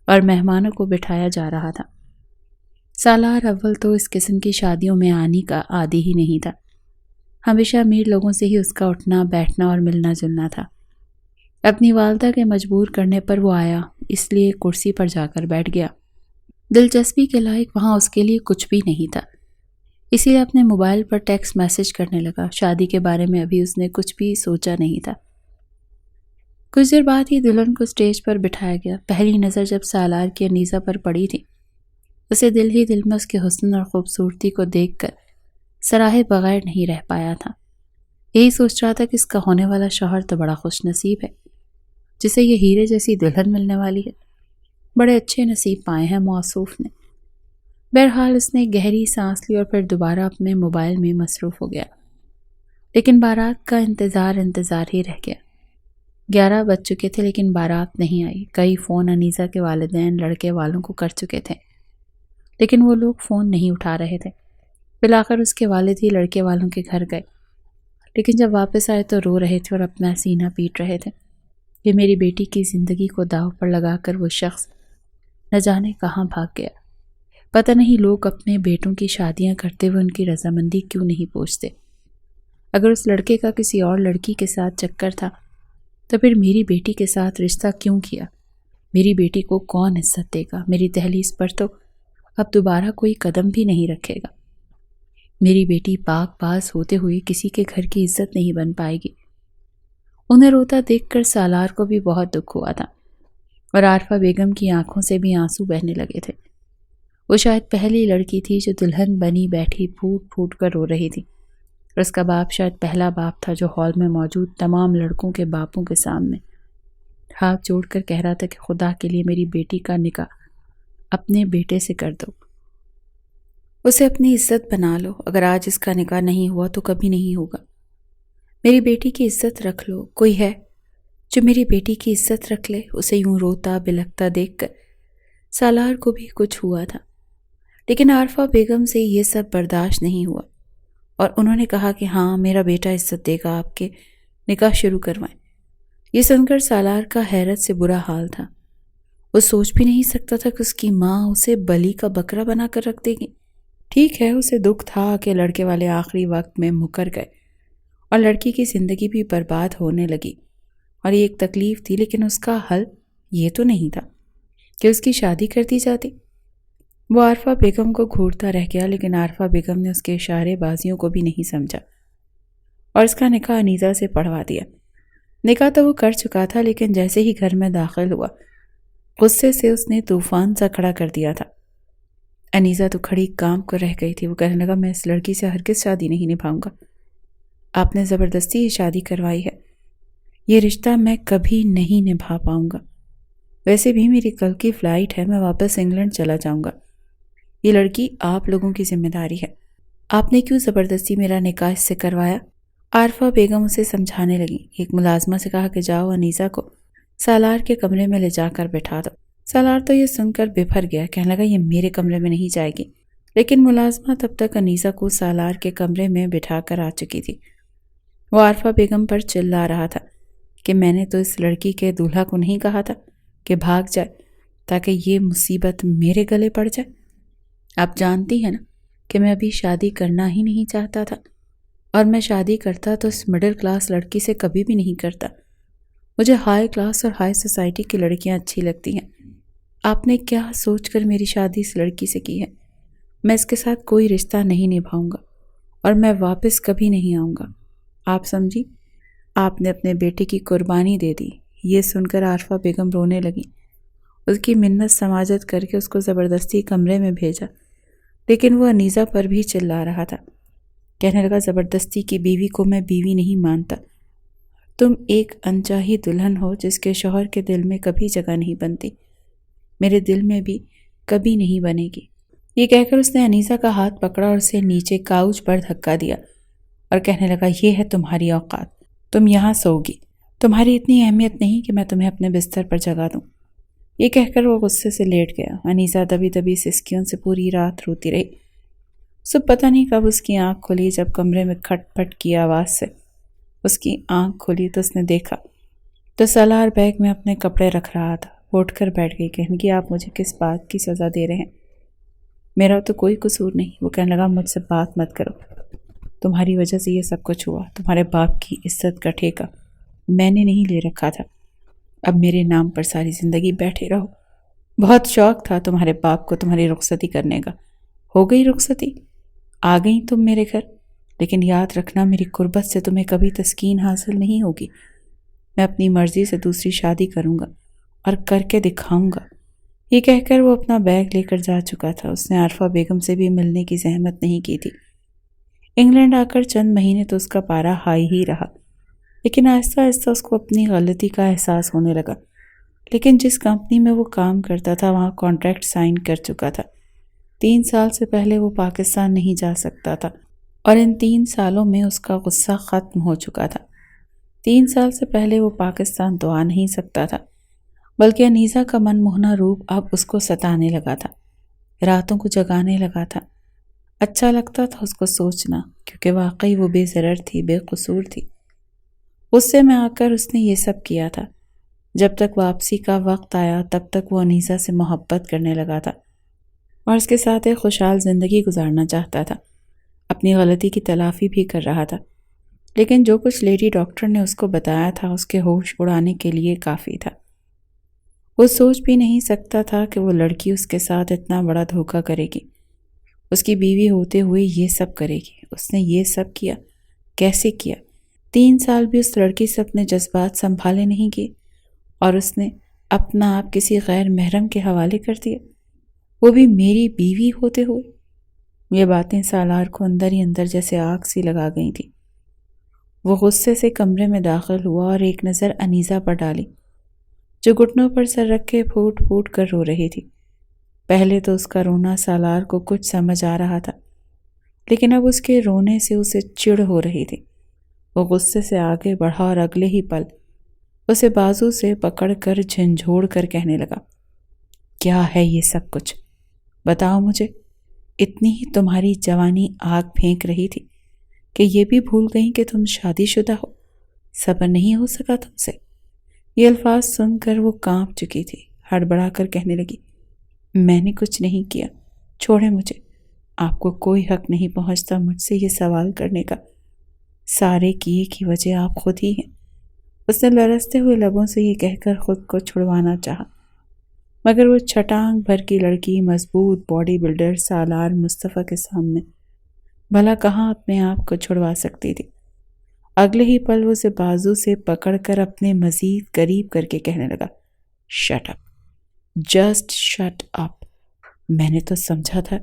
اور مہمانوں کو بٹھایا جا رہا تھا۔ سالار اول تو اس قسم کی شادیوں میں آنے کا عادی ہی نہیں تھا، ہمیشہ امیر لوگوں سے ہی اس کا اٹھنا بیٹھنا اور ملنا جلنا تھا۔ اپنی والدہ کے مجبور کرنے پر وہ آیا، اس لیے کرسی پر جا کر بیٹھ گیا۔ دلچسپی کے لائق وہاں اس کے لیے کچھ بھی نہیں تھا، اسی لیے اپنے موبائل پر ٹیکسٹ میسج کرنے لگا۔ شادی کے بارے میں ابھی اس نے کچھ بھی سوچا نہیں تھا۔ کچھ دیر بعد ہی دلہن کو اسٹیج پر بٹھایا گیا۔ پہلی نظر جب سالار کی انیسہ پر پڑی تھی، اسے دل ہی دل میں اس کے حسن اور خوبصورتی کو دیکھ کر سراہے بغیر نہیں رہ پایا تھا۔ یہی سوچ رہا تھا کہ اس کا ہونے والا شوہر تو بڑا خوش نصیب ہے، جسے یہ ہیرے جیسی دلہن ملنے والی ہے۔ بڑے اچھے نصیب پائے ہیں موصوف نے۔ بہرحال اس نے گہری سانس لی اور پھر دوبارہ اپنے موبائل میں مصروف ہو گیا، لیکن بارات کا انتظار ہی رہ گیا۔ 11 بج چکے تھے لیکن بارات نہیں آئی۔ کئی فون انیسہ کے والدین لڑکے والوں کو کر چکے تھے، لیکن وہ لوگ فون نہیں اٹھا رہے تھے۔ بالآخر اس کے والد ہی لڑکے والوں کے گھر گئے، لیکن جب واپس آئے تو رو رہے تھے اور اپنا سینہ پیٹ رہے تھے کہ میری بیٹی کی زندگی کو داؤ پر لگا کر وہ شخص نہ جانے کہاں بھاگ گیا۔ پتہ نہیں لوگ اپنے بیٹوں کی شادیاں کرتے ہوئے ان کی رضامندی کیوں نہیں پوچھتے۔ اگر اس لڑکے کا کسی اور لڑکی کے ساتھ چکر تھا تو پھر میری بیٹی کے ساتھ رشتہ کیوں کیا؟ میری بیٹی کو کون عزت دے گا؟ میری دہلیز پر تو اب دوبارہ کوئی قدم بھی نہیں رکھے گا۔ میری بیٹی پاک باز ہوتے ہوئے کسی کے گھر کی عزت نہیں بن پائے گی۔ انہیں روتا دیکھ کر سالار کو بھی بہت دکھ ہوا تھا، اور عارفہ بیگم کی آنکھوں سے بھی آنسو بہنے لگے تھے۔ وہ شاید پہلی لڑکی تھی جو دلہن بنی بیٹھی پھوٹ پھوٹ کر رو رہی تھی، اور اس کا باپ شاید پہلا باپ تھا جو ہال میں موجود تمام لڑکوں کے باپوں کے سامنے ہاتھ جوڑ کر کہہ رہا تھا کہ خدا کے لیے میری بیٹی کا نکاح اپنے بیٹے سے کر دو، اسے اپنی عزت بنا لو، اگر آج اس کا نکاح نہیں ہوا تو کبھی نہیں ہوگا۔ میری بیٹی کی عزت رکھ لو، کوئی ہے جو میری بیٹی کی عزت رکھ لے؟ اسے یوں روتا بلکتا دیکھ کر سالار کو بھی کچھ ہوا تھا، لیکن عارفہ بیگم سے یہ سب برداشت نہیں ہوا اور انہوں نے کہا کہ ہاں میرا بیٹا عزت دے گا، آپ کے نکاح شروع کروائیں۔ یہ سن کر سالار کا حیرت سے برا حال تھا، وہ سوچ بھی نہیں سکتا تھا کہ اس کی ماں اسے بلی کا بکرا بنا کر رکھ دے گی۔ ٹھیک ہے، اسے دکھ تھا کہ لڑکے والے آخری وقت میں مکر گئے اور لڑکی کی زندگی بھی برباد ہونے لگی، اور یہ ایک تکلیف تھی، لیکن اس کا حل یہ تو نہیں تھا کہ اس کی شادی کر دی جاتی۔ وہ عارفہ بیگم کو گھورتا رہ گیا، لیکن عارفہ بیگم نے اس کے اشارے بازیوں کو بھی نہیں سمجھا اور اس کا نکاح انیزہ سے پڑھوا دیا۔ نکاح تو وہ کر چکا تھا، لیکن جیسے ہی گھر میں داخل ہوا غصے سے اس نے طوفان سا کھڑا کر دیا تھا۔ انیزہ تو کھڑی کام کو رہ گئی تھی، وہ کہنے لگا میں اس لڑکی سے ہرگز شادی نہیں نبھاؤں گا، آپ نے زبردستی یہ شادی کروائی ہے، یہ رشتہ میں کبھی نہیں نبھا پاؤں گا، ویسے بھی میری کل کی فلائٹ ہے، میں واپس انگلینڈ چلا جاؤں گا، یہ لڑکی آپ لوگوں کی ذمہ داری ہے، آپ نے کیوں زبردستی میرا نکاح اس سے کروایا؟ عارفہ بیگم اسے سمجھانے لگی۔ ایک ملازمہ سے کہا کہ جاؤ انیزہ کو سالار کے کمرے میں لے جا کر بٹھا دو۔ سالار تو یہ سن کر بپھر گیا، کہنے لگا یہ میرے کمرے میں نہیں جائے گی، لیکن ملازمہ تب تک انیزہ کو سالار کے کمرے میں بٹھا کر آ چکی تھی۔ وہ عارفہ بیگم پر چلا رہا تھا کہ میں نے تو اس لڑکی کے دولہا کو نہیں کہا تھا کہ بھاگ جائے تاکہ یہ مصیبت میرے گلے پڑ جائے؟ آپ جانتی ہیں نا کہ میں ابھی شادی کرنا ہی نہیں چاہتا تھا، اور میں شادی کرتا تو اس مڈل کلاس لڑکی سے کبھی بھی نہیں کرتا، مجھے ہائی کلاس اور ہائی سوسائٹی کی لڑکیاں اچھی لگتی ہیں۔ آپ نے کیا سوچ کر میری شادی اس لڑکی سے کی ہے؟ میں اس کے ساتھ کوئی رشتہ نہیں نبھاؤں گا اور میں واپس کبھی نہیں آؤں گا، آپ سمجھی؟ آپ نے اپنے بیٹے کی قربانی دے دی۔ یہ سن کر عارفہ بیگم رونے لگی، اس کی منت سماجت کر کے اس کو زبردستی کمرے میں بھیجا، لیکن وہ انیزہ پر بھی چلا رہا تھا، کہنے لگا زبردستی کی بیوی کو میں بیوی نہیں مانتا، تم ایک انچاہی دلہن ہو جس کے شوہر کے دل میں کبھی جگہ نہیں بنتی، میرے دل میں بھی کبھی نہیں بنے گی۔ یہ کہہ کر اس نے انیزہ کا ہاتھ پکڑا اور اسے نیچے کاؤچ پر دھکا دیا اور کہنے لگا یہ ہے تمہاری اوقات، تم یہاں سوگی، تمہاری اتنی اہمیت نہیں کہ میں تمہیں اپنے بستر پر جگا دوں۔ یہ کہہ کر وہ غصے سے لیٹ گیا۔ انیزہ دبی دبی سسکیوں سے پوری رات روتی رہی۔ صبح پتہ نہیں کب اس کی آنکھ کھلی، جب کمرے میں کھٹ پٹ کی آواز سے اس کی آنکھ کھلی تو اس نے دیکھا تو سالار بیگ میں اپنے کپڑے رکھ رہا تھا۔ وہ اٹھ کر بیٹھ گئی، کہنے کہ آپ مجھے کس بات کی سزا دے رہے ہیں؟ میرا تو کوئی قصور نہیں۔ وہ کہنے لگا مجھ سے بات مت کرو، تمہاری وجہ سے یہ سب کچھ ہوا، تمہارے باپ کی عزت کا ٹھیکہ میں نے نہیں لے رکھا تھا، اب میرے نام پر ساری زندگی بیٹھے رہو۔ بہت شوق تھا تمہارے باپ کو تمہاری رخصتی کرنے کا، ہو گئی رخصتی، آ گئی تم میرے گھر، لیکن یاد رکھنا میری قربت سے تمہیں کبھی تسکین حاصل نہیں ہوگی، میں اپنی مرضی سے دوسری شادی کروں گا اور کر کے دکھاؤں گا۔ یہ کہہ کر وہ اپنا بیگ لے کر جا چکا تھا۔ اس نے عارفہ بیگم سے بھی ملنے کی زحمت نہیں کی تھی۔ انگلینڈ آ کر چند مہینے تو اس کا پارا ہائی ہی رہا، لیکن آہستہ آہستہ اس کو اپنی غلطی کا احساس ہونے لگا۔ لیکن جس کمپنی میں وہ کام کرتا تھا وہاں کانٹریکٹ سائن کر چکا تھا، 3 سال سے پہلے وہ پاکستان نہیں جا سکتا تھا، اور ان 3 سالوں میں اس کا غصہ ختم ہو چکا تھا۔ 3 سال سے پہلے وہ پاکستان تو آ نہیں سکتا تھا، بلکہ انیزہ کا من موہنا روپ اب اس کو ستانے لگا تھا، راتوں کو جگانے لگا تھا۔ اچھا لگتا تھا اس کو سوچنا، کیونکہ واقعی وہ بے ضرر تھی، بے قصور تھی۔ غصے میں آ کر اس نے یہ سب کیا تھا۔ جب تک واپسی کا وقت آیا تب تک وہ انیزہ سے محبت کرنے لگا تھا اور اس کے ساتھ ایک خوشحال زندگی گزارنا چاہتا تھا، اپنی غلطی کی تلافی بھی کر رہا تھا، لیکن جو کچھ لیڈی ڈاکٹر نے اس کو بتایا تھا اس کے ہوش اڑانے کے لیے کافی تھا۔ وہ سوچ بھی نہیں سکتا تھا کہ وہ لڑکی اس کے ساتھ اتنا بڑا دھوکہ کرے گی، اس کی بیوی ہوتے ہوئے یہ سب کرے گی۔ اس نے یہ سب کیا، کیسے کیا؟ 3 سال بھی اس لڑکی سے اپنے جذبات سنبھالے نہیں کیے اور اس نے اپنا آپ کسی غیر محرم کے حوالے کر دیا، وہ بھی میری بیوی ہوتے ہوئے۔ یہ باتیں سالار کو اندر ہی اندر جیسے آگ سی لگا گئی تھی۔ وہ غصے سے کمرے میں داخل ہوا اور ایک نظر انیزہ پر ڈالی۔ جو گھٹنوں پر سر رکھ کے پھوٹ پھوٹ کر رو رہی تھی۔ پہلے تو اس کا رونا سالار کو کچھ سمجھ آ رہا تھا، لیکن اب اس کے رونے سے اسے چڑ ہو رہی تھی۔ وہ غصے سے آگے بڑھا اور اگلے ہی پل اسے بازو سے پکڑ کر جھنجھوڑ کر کہنے لگا، کیا ہے یہ سب کچھ؟ بتاؤ مجھے۔ اتنی ہی تمہاری جوانی آگ پھینک رہی تھی کہ یہ بھی بھول گئی کہ تم شادی شدہ ہو؟ صبر نہیں ہو سکا تم سے؟ یہ الفاظ سن کر وہ کانپ چکی تھی۔ ہڑبڑا کر کہنے لگی، میں نے کچھ نہیں کیا، چھوڑے مجھے۔ آپ کو کوئی حق نہیں پہنچتا مجھ سے یہ سوال کرنے کا۔ سارے کیے کی وجہ آپ خود ہی ہیں۔ اس نے لرزتے ہوئے لبوں سے یہ کہہ کر خود کو چھڑوانا چاہا، مگر وہ چھٹانگ بھر کی لڑکی مضبوط باڈی بلڈر سالار مصطفیٰ کے سامنے بھلا کہاں اپنے آپ کو چھڑوا سکتی تھی۔ اگلے ہی پل وہ اسے بازو سے پکڑ کر اپنے مزید قریب کر کے کہنے لگا، shut up, just shut up. میں نے تو سمجھا تھا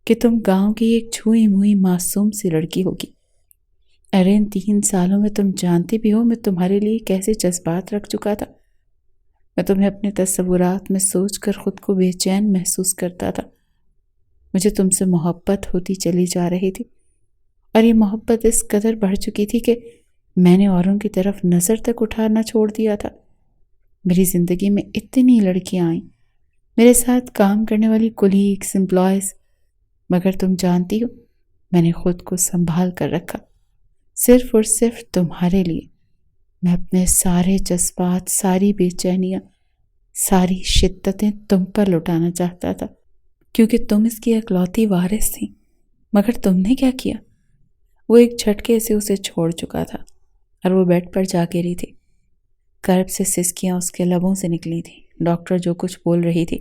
کہ تم گاؤں کی ایک چھوئی موئی معصوم سی لڑکی ہوگی۔ ارے ان 3 سالوں میں تم جانتی بھی ہو میں تمہارے لیے کیسے جذبات رکھ چکا تھا۔ میں تمہیں اپنے تصورات میں سوچ کر خود کو بے چین محسوس کرتا تھا۔ مجھے تم سے محبت ہوتی چلی جا رہی تھی، اور یہ محبت اس قدر بڑھ چکی تھی کہ میں نے اوروں کی طرف نظر تک اٹھانا چھوڑ دیا تھا۔ میری زندگی میں اتنی لڑکیاں آئیں، میرے ساتھ کام کرنے والی کولیگز، امپلائیز، مگر تم جانتی ہو میں نے خود کو سنبھال کر رکھا، صرف اور صرف تمہارے لیے۔ میں اپنے سارے جذبات، ساری بے چینیاں، ساری شدتیں تم پر لٹانا چاہتا تھا، کیونکہ تم اس کی اکلوتی وارث تھی۔ مگر تم نے کیا کیا؟ وہ ایک جھٹکے سے اسے چھوڑ چکا تھا اور وہ بیڈ پر جا گری تھی۔ کرب سے سسکیاں اس کے لبوں سے نکلی تھیں۔ ڈاکٹر جو کچھ بول رہی تھی،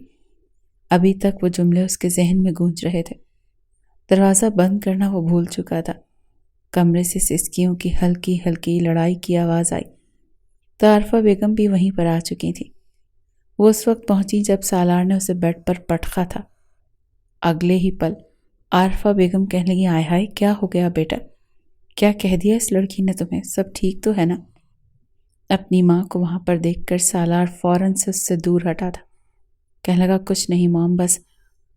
ابھی تک وہ جملے اس کے ذہن میں گونج رہے تھے۔ دروازہ بند کرنا وہ بھول چکا تھا۔ کمرے سے سسکیوں کی ہلکی ہلکی لڑائی کی آواز آئی تو عارفہ بیگم بھی وہیں پر آ چکی تھی۔ وہ اس وقت پہنچی جب سالار نے اسے بیڈ پر پٹخا تھا۔ اگلے ہی پل عارفہ بیگم کہنے لگی، آئے ہائے، کیا ہو گیا بیٹا؟ کیا کہہ دیا اس لڑکی نے تمہیں؟ سب ٹھیک تو ہے نا؟ اپنی ماں کو وہاں پر دیکھ کر سالار فوراً سے اس سے دور ہٹا تھا۔ کہنے لگا، کچھ نہیں مام، بس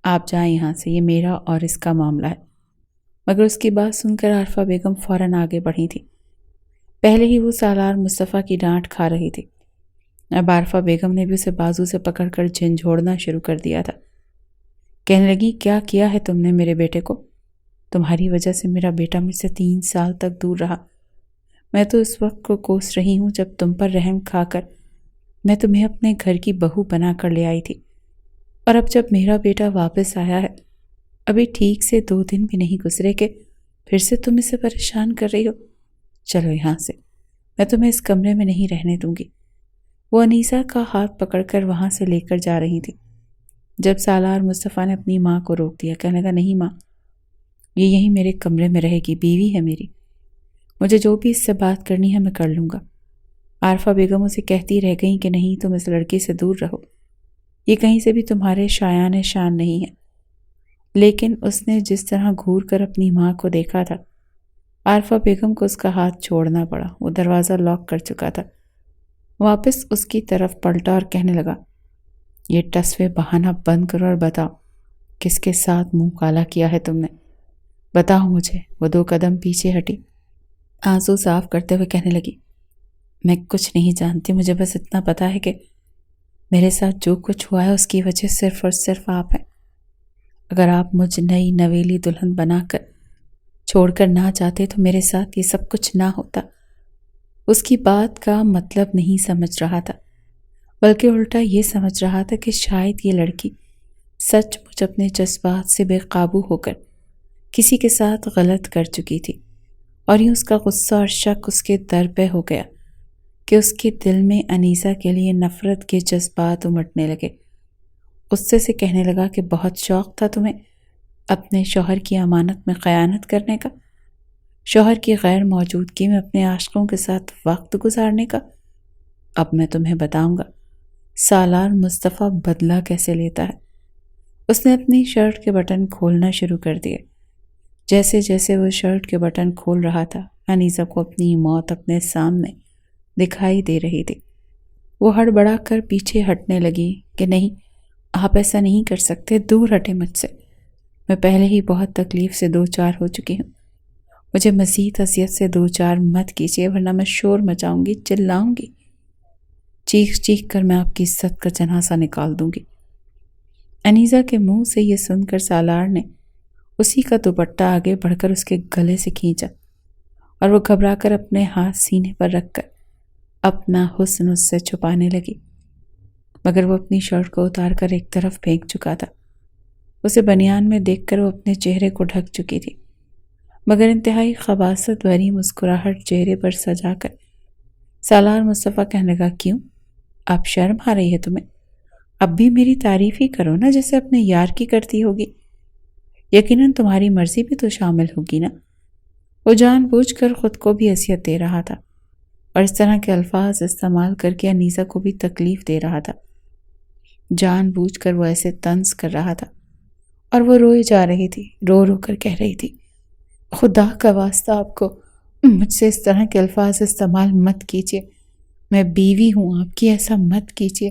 آپ جائیں یہاں سے، یہ میرا اور اس کا معاملہ ہے۔ مگر اس کی بات سن کر عارفہ بیگم فوراً آگے بڑھی تھی۔ پہلے ہی وہ سالار مصطفیٰ کی ڈانٹ کھا رہی تھی، اب عارفہ بیگم نے بھی اسے بازو سے پکڑ کر جھنجھوڑنا شروع کر دیا تھا۔ کہنے لگی، کیا کیا ہے تم نے میرے بیٹے کو؟ تمہاری وجہ سے میرا بیٹا مجھ سے 3 سال تک دور رہا۔ میں تو اس وقت کو کوس رہی ہوں جب تم پر رحم کھا کر میں تمہیں اپنے گھر کی بہو بنا کر لے آئی تھی، اور اب جب میرا بیٹا واپس آیا ہے، ابھی ٹھیک سے 2 دن بھی نہیں گزرے کہ پھر سے تم اسے پریشان کر رہی ہو۔ چلو یہاں سے، میں تمہیں اس کمرے میں نہیں رہنے دوں گی۔ وہ انیسہ کا ہاتھ پکڑ کر وہاں سے لے کر جا رہی تھی جب سالار مصطفیٰ نے اپنی ماں کو روک دیا۔ کہنے لگا، نہیں ماں، یہ یہیں میرے کمرے میں رہے گی، بیوی ہے میری، مجھے جو بھی اس سے بات کرنی ہے میں کر لوں گا۔ عارفہ بیگم اسے کہتی رہ گئیں کہ نہیں، تم اس لڑکی سے دور رہو، یہ کہیں سے بھی تمہارے شایان شان نہیں ہے۔ لیکن اس نے جس طرح گھور کر اپنی ماں کو دیکھا تھا، عارفہ بیگم کو اس کا ہاتھ چھوڑنا پڑا۔ وہ دروازہ لاک کر چکا تھا۔ واپس اس کی طرف پلٹا اور کہنے لگا، یہ ٹسوے بہانہ بند کرو اور بتاؤ کس کے ساتھ منہ کالا کیا ہے تم نے؟ بتاؤ مجھے۔ وہ 2 قدم پیچھے ہٹی، آنسو صاف کرتے ہوئے کہنے لگی، میں کچھ نہیں جانتی، مجھے بس اتنا پتا ہے کہ میرے ساتھ جو کچھ ہوا ہے اس کی وجہ صرف اور صرف آپ ہیں۔ اگر آپ مجھ نئی نویلی دلہن بنا کر چھوڑ کر نہ جاتے تو میرے ساتھ یہ سب کچھ نہ ہوتا۔ اس کی بات کا مطلب نہیں سمجھ رہا تھا، بلکہ الٹا یہ سمجھ رہا تھا کہ شاید یہ لڑکی سچ مچ اپنے جذبات سے بے قابو ہو کر کسی کے ساتھ غلط کر چکی تھی، اور یوں اس کا غصہ اور شک اس کے در پہ ہو گیا کہ اس کے دل میں انیسہ کے لیے نفرت کے جذبات امٹنے لگے۔ غصے سے کہنے لگا کہ بہت شوق تھا تمہیں اپنے شوہر کی امانت میں خیانت کرنے کا، شوہر کی غیر موجودگی میں اپنے عاشقوں کے ساتھ وقت گزارنے کا۔ اب میں تمہیں بتاؤں گا سالار مصطفیٰ بدلہ کیسے لیتا ہے۔ اس نے اپنی شرٹ کے بٹن کھولنا شروع کر دیے۔ جیسے جیسے وہ شرٹ کے بٹن کھول رہا تھا، انیسہ کو اپنی موت اپنے سامنے دکھائی دے رہی تھی۔ وہ ہڑبڑا کر پیچھے ہٹنے لگی کہ نہیں، آپ ایسا نہیں کر سکتے، دور ہٹے مجھ سے، میں پہلے ہی بہت تکلیف سے دو چار ہو چکی ہوں، مجھے مزید اذیت سے دو چار مت کیجیے ورنہ میں شور مچاؤں گی، چلاؤں گی، چیخ چیخ کر میں آپ کی عزت کا جنازہ نکال دوں گی۔ انیزہ کے منہ سے یہ سن کر سالار نے اسی کا دوپٹہ آگے بڑھ کر اس کے گلے سے کھینچا اور وہ گھبرا کر اپنے ہاتھ سینے پر رکھ کر اپنا حسن اس سے چھپانے لگی، مگر وہ اپنی شرٹ کو اتار کر ایک طرف پھینک چکا تھا۔ اسے بنیان میں دیکھ کر وہ اپنے چہرے کو ڈھک چکی تھی، مگر انتہائی خباثت بھری مسکراہٹ چہرے پر سجا کر سالار مصطفیٰ کہنے لگا، کیوں؟ اب شرم آ رہی ہے تمہیں؟ اب بھی میری تعریف ہی کرو نا جیسے اپنے یار کی کرتی ہوگی، یقیناً تمہاری مرضی بھی تو شامل ہوگی نا۔ وہ جان بوجھ کر خود کو بھی اذیت دے رہا تھا اور اس طرح کے الفاظ استعمال کر کے انیسہ کو بھی تکلیف دے رہا تھا۔ جان بوجھ کر وہ ایسے طنز کر رہا تھا اور وہ روئے جا رہی تھی، رو رو کر کہہ رہی تھی، خدا کا واسطہ آپ کو مجھ سے اس طرح کے الفاظ استعمال مت کیجیے، میں بیوی ہوں آپ کی، ایسا مت کیجیے،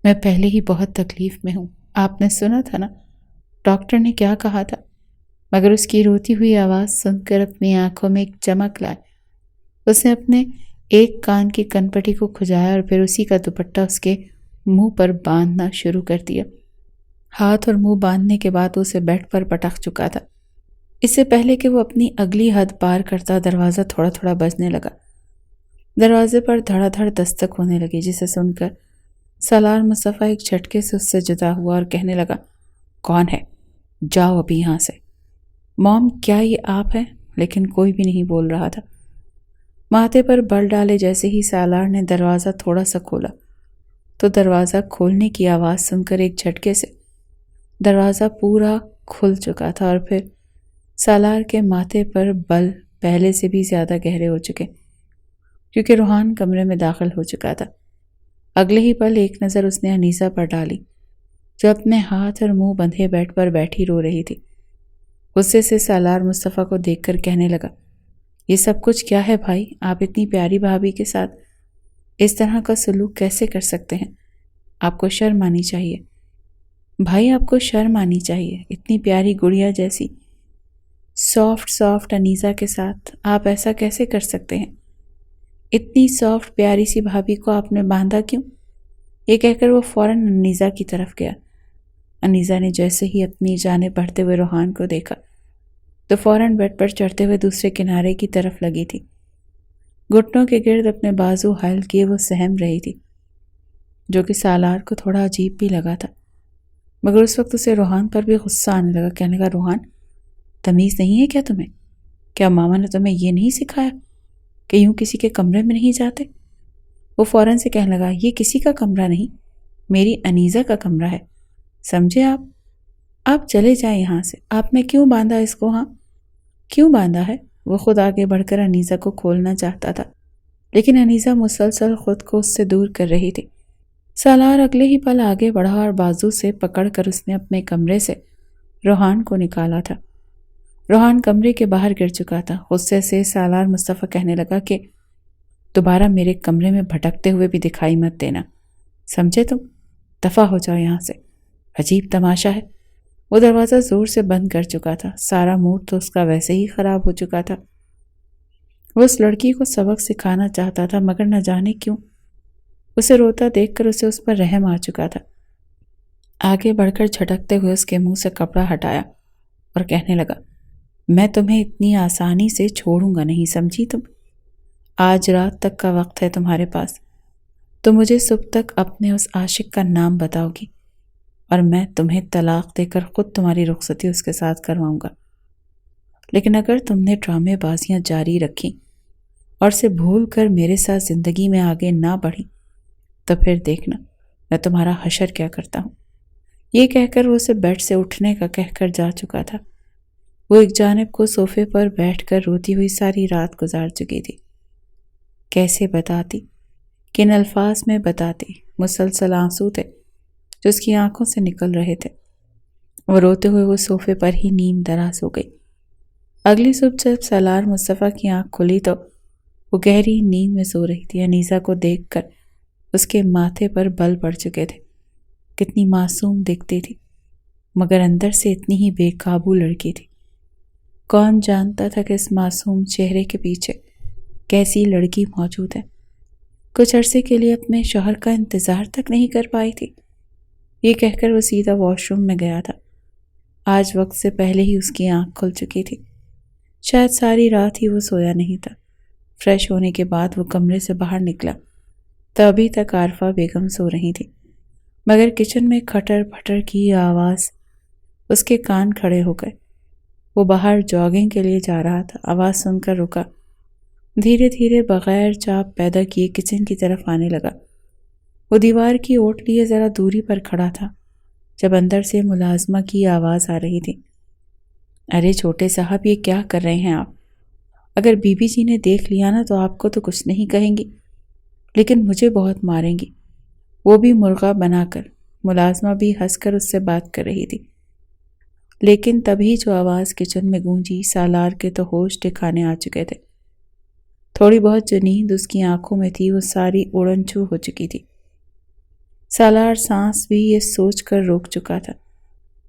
میں پہلے ہی بہت تکلیف میں ہوں، آپ نے سنا تھا نا ڈاکٹر نے کیا کہا تھا۔ مگر اس کی روتی ہوئی آواز سن کر اپنی آنکھوں میں ایک چمک لائے اس نے اپنے ایک کان کی کنپٹی کو کھجایا اور پھر اسی کا دوپٹہ اس کے منہ پر باندھنا شروع کر دیا۔ ہاتھ اور منہ باندھنے کے بعد اسے بیڈ پر پٹک چکا تھا۔ اس سے پہلے کہ وہ اپنی اگلی حد پار کرتا دروازہ تھوڑا تھوڑا بجنے لگا۔ دروازے پر دھڑا دھڑ دستک ہونے لگی، جسے سن کر سالار مصطفیٰ ایک جھٹکے سے اس سے جدا ہوا اور کہنے لگا، کون ہے؟ جاؤ ابھی یہاں سے۔ موم، کیا یہ آپ ہیں؟ لیکن کوئی بھی نہیں بول رہا تھا۔ ماتھے پر بل ڈالے جیسے ہی سالار نے دروازہ تھوڑا سا کھولا تو دروازہ کھولنے کی آواز سن کر ایک جھٹکے سے دروازہ پورا کھل چکا تھا اور پھر سالار کے ماتھے پر بل پہلے سے بھی زیادہ گہرے ہو چکے، کیونکہ روحان کمرے میں داخل ہو چکا تھا۔ اگلے ہی پل ایک نظر اس نے انیسہ پر ڈالی جو اپنے ہاتھ اور منہ بندھے بیڈ پر بیٹھی رو رہی تھی۔ غصے سے سالار مصطفیٰ کو دیکھ کر کہنے لگا، یہ سب کچھ کیا ہے بھائی؟ آپ اتنی پیاری بھابھی کے ساتھ اس طرح کا سلوک کیسے کر سکتے ہیں؟ آپ کو شرم آنی چاہیے بھائی، آپ کو شرم آنی چاہیے۔ اتنی پیاری گڑیا جیسی سافٹ انیسہ کے ساتھ آپ ایسا کیسے کر سکتے ہیں؟ اتنی سافٹ پیاری سی بھابھی کو آپ نے باندھا کیوں؟ یہ کہہ کر وہ فوراً انیسہ کی طرف گیا۔ انیسہ نے جیسے ہی اپنی جانب بڑھتے ہوئے روحان کو دیکھا تو فوراً بیڈ پر چڑھتے ہوئے دوسرے کنارے کی طرف لگی تھی۔ گھٹنوں کے گرد اپنے بازو حائل کیے وہ سہم رہی تھی، جو کہ سالار کو تھوڑا عجیب بھی لگا تھا، مگر اس وقت اسے روحان پر بھی غصہ آنے لگا۔ کہنے لگا، روحان، تمیز نہیں ہے کیا تمہیں؟ کیا ماما نے تمہیں یہ نہیں سکھایا کہ یوں کسی کے کمرے میں نہیں جاتے؟ وہ فوراً سے کہنے لگا، یہ کسی کا کمرہ نہیں، میری انیسہ کا کمرہ ہے، سمجھے آپ چلے جائیں یہاں سے۔ آپ نے کیوں باندھا اس کو؟ ہاں کیوں باندھا ہے؟ وہ خود آگے بڑھ کر انیسہ کو کھولنا چاہتا تھا، لیکن انیسہ مسلسل خود کو اس سے دور کر رہی تھی۔ سالار اگلے ہی پل آگے بڑھا اور بازو سے پکڑ کر اس نے اپنے کمرے سے روحان کو نکالا تھا۔ روحان کمرے کے باہر گر چکا تھا۔ غصے سے سالار مصطفیٰ کہنے لگا کہ دوبارہ میرے کمرے میں بھٹکتے ہوئے بھی دکھائی مت دینا، سمجھے تم؟ دفع ہو جاؤ یہاں سے۔ عجیب تماشا ہے، وہ دروازہ زور سے بند کر چکا تھا۔ سارا موڈ تو اس کا ویسے ہی خراب ہو چکا تھا۔ وہ اس لڑکی کو سبق سکھانا چاہتا تھا، مگر نہ جانے کیوں اسے روتا دیکھ کر اسے اس پر رحم آ چکا تھا۔ آگے بڑھ کر جھٹکتے ہوئے اس کے منہ سے کپڑا ہٹایا اور کہنے لگا، میں تمہیں اتنی آسانی سے چھوڑوں گا نہیں، سمجھی تم؟ آج رات تک کا وقت ہے تمہارے پاس، تو مجھے صبح تک اپنے اس عاشق کا نام بتاؤ گی اور میں تمہیں طلاق دے کر خود تمہاری رخصتی اس کے ساتھ کرواؤں گا۔ لیکن اگر تم نے ڈرامے بازیاں جاری رکھی اور سے بھول کر میرے ساتھ زندگی میں آگے نہ بڑھی تو پھر دیکھنا میں تمہارا حشر کیا کرتا ہوں۔ یہ کہہ کر وہ اسے بیڈ سے اٹھنے کا کہہ کر جا چکا تھا۔ وہ ایک جانب کو صوفے پر بیٹھ کر روتی ہوئی ساری رات گزار چکی تھی۔ کیسے بتاتی، کن الفاظ میں بتاتی؟ مسلسل آنسو تھے جو اس کی آنکھوں سے نکل رہے تھے۔ وہ روتے ہوئے وہ صوفے پر ہی نیم دراز ہو گئی۔ اگلی صبح جب سالار مصطفیٰ کی آنکھ کھلی تو وہ گہری نیند میں سو رہی تھی۔ انیسہ کو دیکھ کر اس کے ماتھے پر بل پڑ چکے تھے۔ کتنی معصوم دکھتی تھی، مگر اندر سے اتنی ہی بے قابو لڑکی تھی۔ کون جانتا تھا کہ اس معصوم چہرے کے پیچھے کیسی لڑکی موجود ہے۔ کچھ عرصے کے لیے اپنے شوہر کا انتظار تک نہیں کر پائی تھی۔ یہ کہہ کر وہ سیدھا واش روم میں گیا تھا۔ آج وقت سے پہلے ہی اس کی آنکھ کھل چکی تھی۔ شاید ساری رات ہی وہ سویا نہیں تھا۔ فریش ہونے کے بعد وہ کمرے سے باہر نکلا تو ابھی تک عارفہ بیگم سو رہی تھی، مگر کچن میں کھٹر پھٹر کی آواز اس کے کان کھڑے ہو گئے۔ وہ باہر جاگنگ کے لیے جا رہا تھا، آواز سن کر رکا، دھیرے دھیرے بغیر چاپ پیدا کیے کچن کی طرف آنے لگا۔ وہ دیوار کی اوٹ لیے ذرا دوری پر کھڑا تھا جب اندر سے ملازمہ کی آواز آ رہی تھی۔ ارے چھوٹے صاحب، یہ کیا کر رہے ہیں آپ؟ اگر بی بی جی نے دیکھ لیا نا تو آپ کو تو کچھ نہیں کہیں گی، لیکن مجھے بہت ماریں گی، وہ بھی مرغا بنا کر۔ ملازمہ بھی ہنس کر اس سے بات کر رہی تھی، لیکن تبھی جو آواز کچن میں گونجی، سالار کے تو ہوش ٹھکانے آ چکے تھے۔ تھوڑی بہت جو نیند اس کی آنکھوں میں تھی وہ ساری اڑن چھو ہو چکی تھی۔ سالار سانس بھی یہ سوچ کر روک چکا تھا